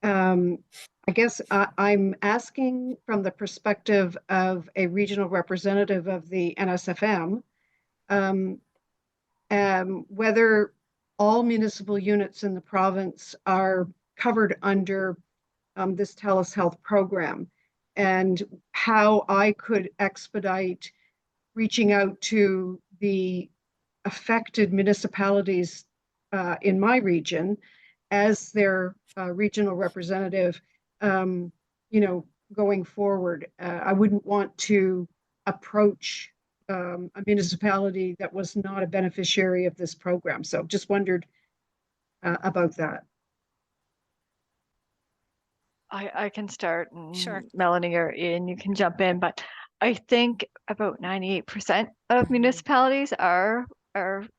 I guess I'm asking from the perspective of a regional representative of the NSFM, whether all municipal units in the province are covered under this TELUS Health program, and how I could expedite reaching out to the affected municipalities in my region as their regional representative, going forward. I wouldn't want to approach a municipality that was not a beneficiary of this program. So just wondered about that. I can start, Sure. and Melanie or Ian, you can jump in, but I think about 98% of municipalities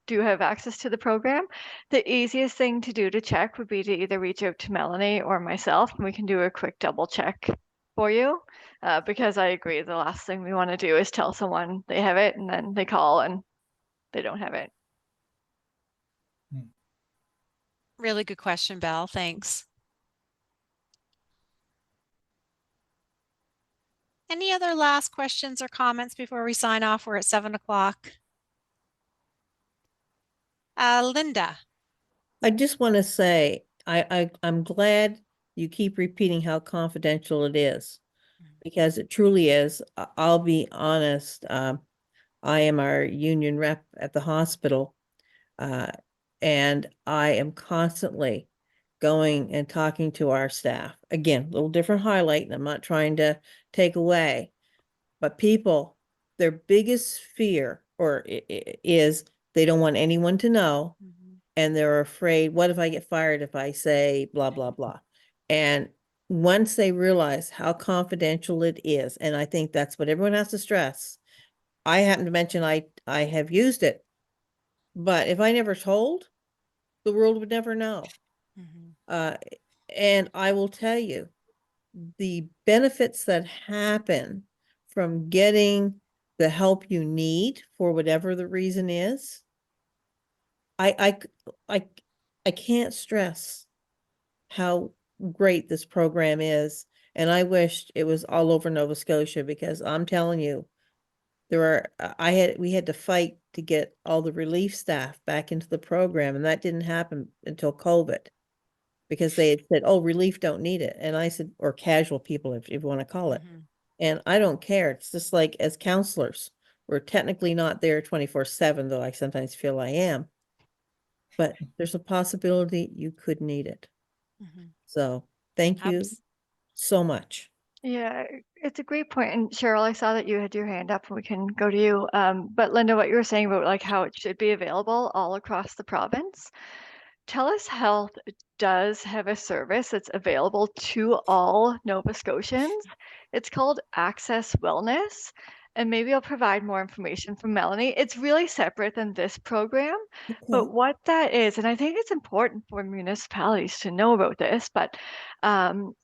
do have access to the program. The easiest thing to do to check would be to either reach out to Melanie or myself, and we can do a quick double check for you. Because I agree, the last thing we want to do is tell someone they have it and then they call and they don't have it. Really good question, Belle. Thanks. Any other last questions or comments before we sign off? We're at 7 o'clock. Linda. I just want to say, I'm glad you keep repeating how confidential it is, because it truly is. I'll be honest. I am our union rep at the hospital, and I am constantly going and talking to our staff. Again, a little different highlight, and I'm not trying to take away, but people, their biggest fear is they don't want anyone to know, and they're afraid, what if I get fired if I say blah, blah, blah. And once they realize how confidential it is, and I think that's what everyone has to stress. I happen to mention I have used it, but if I never told, the world would never know. And I will tell you, the benefits that happen from getting the help you need for whatever the reason is, I can't stress how great this program is. And I wished it was all over Nova Scotia, because I'm telling you, we had to fight to get all the relief staff back into the program, and that didn't happen until COVID, because they had said, oh, relief don't need it. And I said, or casual people, if you want to call it. And I don't care. It's just like, as counselors, we're technically not there 24/7, though I sometimes feel I am. But there's a possibility you could need it. So thank you so much. Yeah, it's a great point. And Cheryl, I saw that you had your hand up and we can go to you. But Linda, what you were saying about like how it should be available all across the province. TELUS Health does have a service that's available to all Nova Scotians. It's called Access Wellness. And maybe I'll provide more information from Melanie. It's really separate than this program. But what that is, and I think it's important for municipalities to know about this, but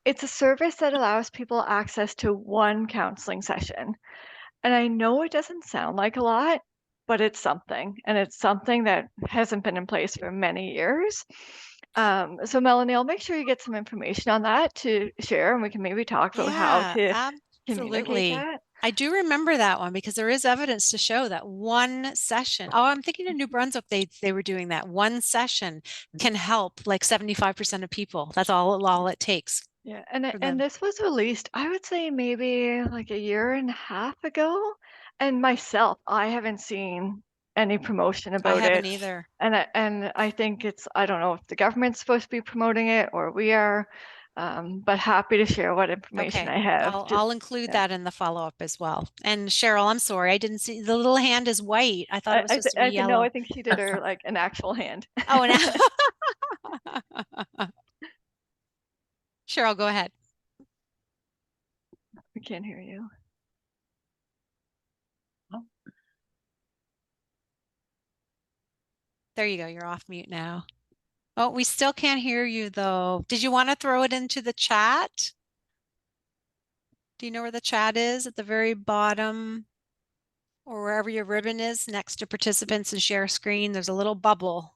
it's a service that allows people access to one counseling session. And I know it doesn't sound like a lot, but it's something. And it's something that hasn't been in place for many years. So Melanie, I'll make sure you get some information on that to share, and we can maybe talk about how to communicate that. I do remember that one, because there is evidence to show that one session. Oh, I'm thinking in New Brunswick, they were doing that. One session can help like 75% of people. That's all it takes. Yeah, and this was released, I would say maybe like a year and a half ago. And myself, I haven't seen any promotion about it. I haven't either. And I think I don't know if the government's supposed to be promoting it or we are, but happy to share what information I have. I'll include that in the follow-up as well. And Cheryl, I'm sorry, I didn't see the little hand is white. I thought it was supposed to be yellow. No, I think she did her like an actual hand. Oh, Cheryl, go ahead. We can't hear you. There you go. You're off mute now. Oh, we still can't hear you though. Did you want to throw it into the chat? Do you know where the chat is? At the very bottom, or wherever your ribbon is next to participants and share screen, there's a little bubble.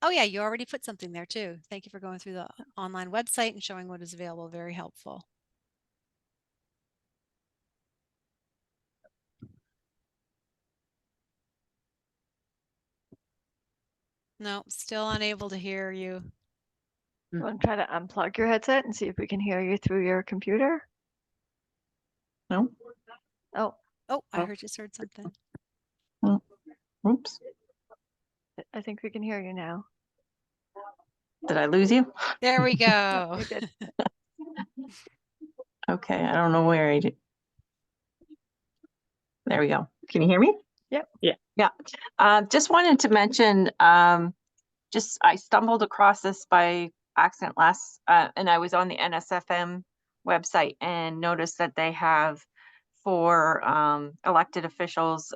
Oh yeah, you already put something there too. Thank you for going through the online website and showing what is available. Very helpful. No, still unable to hear you. You want to try to unplug your headset and see if we can hear you through your computer? No. Oh, I just heard something. Oops. I think we can hear you now. Did I lose you? There we go. We did. Okay, I don't know where I did. There we go. Can you hear me? Yep. Yeah. Just wanted to mention, I stumbled across this by accident and I was on the NSFM website and noticed that they have for elected officials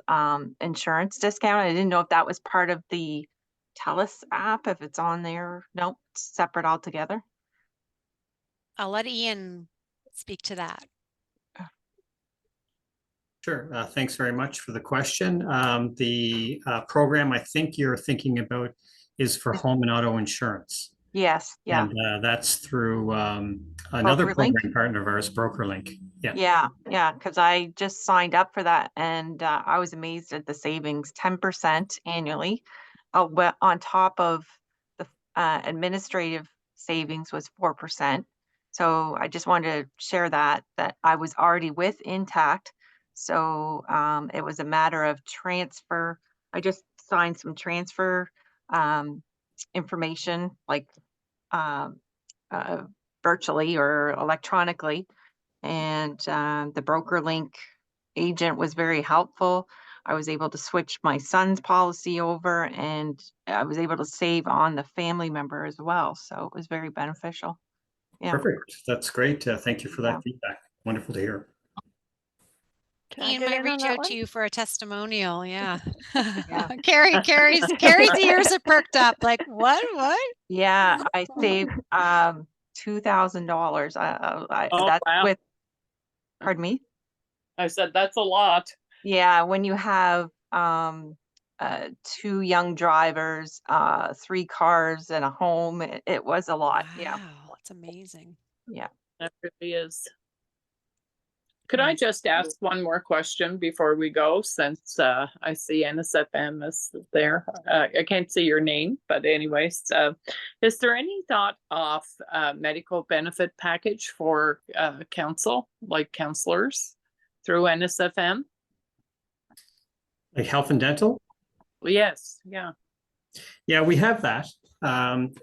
insurance discount. I didn't know if that was part of the TELUS app, if it's on there. Nope, it's separate altogether. I'll let Ian speak to that. Sure. Thanks very much for the question. The program I think you're thinking about is for home and auto insurance. Yes, yeah. And that's through another BrokerLink. program partner of ours, BrokerLink. Yeah. Yeah, because I just signed up for that and I was amazed at the savings, 10% annually. On top of the administrative savings was 4%. So I just wanted to share that I was already with Intact. So it was a matter of transfer. I just signed some transfer information, like um, virtually or electronically. And the BrokerLink agent was very helpful. I was able to switch my son's policy over and I was able to save on the family member as well. So it was very beneficial. Yeah. Perfect. That's great. Thank you for that Yeah. feedback. Wonderful to hear. Can I Ian get might in on reach that out one? to you for a testimonial. Yeah. Yeah. Carrie's ears are perked up. Like, what? Yeah, I saved $2,000. Oh, That's wow. with, pardon me? I said, that's a lot. Yeah, when you have 2 young drivers, 3 cars and a home, it was a lot. Yeah. Wow, that's amazing. Yeah. That really is. Could I just ask one more question before we go, since I see NSFM is there? I can't see your name, but anyways, is there any thought of medical benefit package for council, like counselors through NSFM? Like health and dental? Yes, yeah. Yeah, we have that. And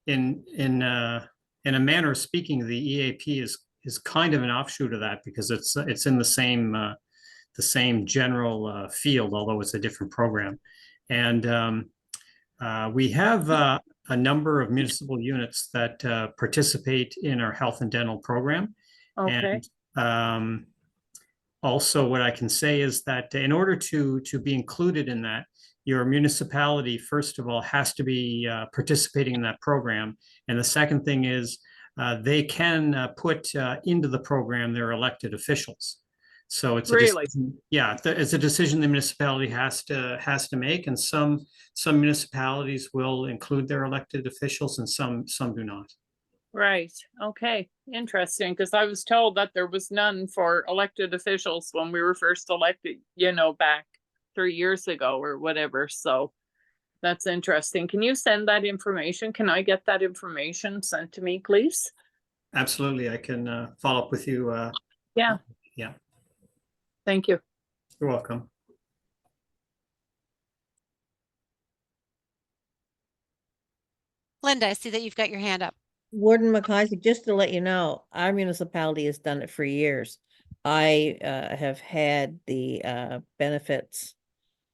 in a manner of speaking, the EAP is kind of an offshoot of that because it's in the same general field, although it's a different program. And we have a number of municipal units that participate in our health and dental program. Okay. And also, what I can say is that in order to be included in that, your municipality, first of all, has to be participating in that program. And the second thing is they can put into the program their elected officials. So it's Really? it's a decision the municipality has to make, and some municipalities will include their elected officials, and some do not. Right. Okay. Interesting. Because I was told that there was none for elected officials when we were first elected, back 3 years ago or whatever. So that's interesting. Can you send that information? Can I get that information sent to me, please? Absolutely. I can follow up with you. Yeah. Yeah. Thank you. You're welcome. Linda, I see that you've got your hand up. Warden McIsaac, just to let you know, our municipality has done it for years. I have had the benefits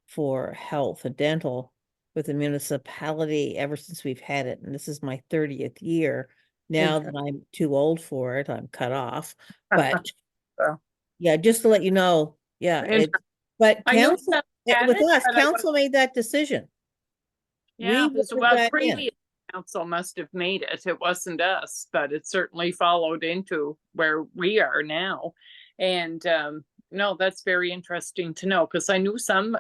for health and dental with the municipality ever since we've had it, and this is my 30th year. Now that I'm too old for it, I'm cut off. But So, yeah, just to let you know, yeah, but I knew council some had with it, us, but I council made that decision. Yeah, We voted well, that in. previous council must have made it. It wasn't us, but it certainly followed into where we are now. And no, that's very interesting to know, because I knew some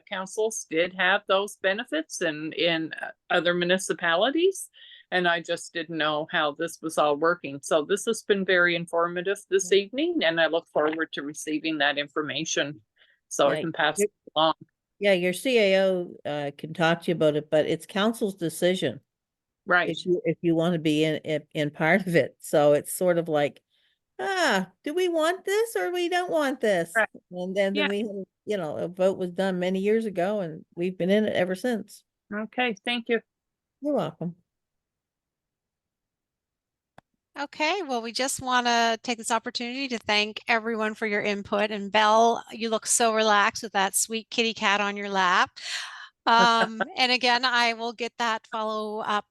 councils did have those benefits in other municipalities, and I just didn't know how this was all working. So this has been very informative this evening, and I look forward to receiving that information so I Yeah, can pass it along. Yeah, your CAO can talk to you about it, but it's council's decision Right. if you want to be in part of it. So it's sort of like, do we want this or we don't want this? Right. And then Yeah. we had, a vote was done many years ago and we've been in it ever since. Okay, thank you. You're welcome. Okay, well, we just want to take this opportunity to thank everyone for your input. And Belle, you look so relaxed with that sweet kitty cat on your lap. And again, I will get that follow-up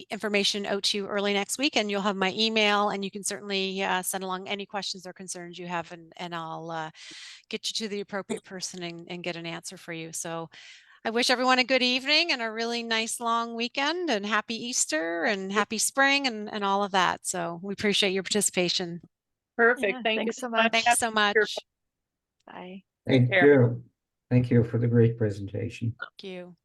information out to you early next week, and you'll have my email, and you can certainly send along any questions or concerns you have, and I'll get you to the appropriate person and get an answer for you. So I wish everyone a good evening and a really nice long weekend, and happy Easter and happy spring and all of that. So we appreciate your participation. Perfect. Yeah, Thank you thanks so much. Thanks so much. Bye. Thank care. you. Thank you for the great presentation. Thank you.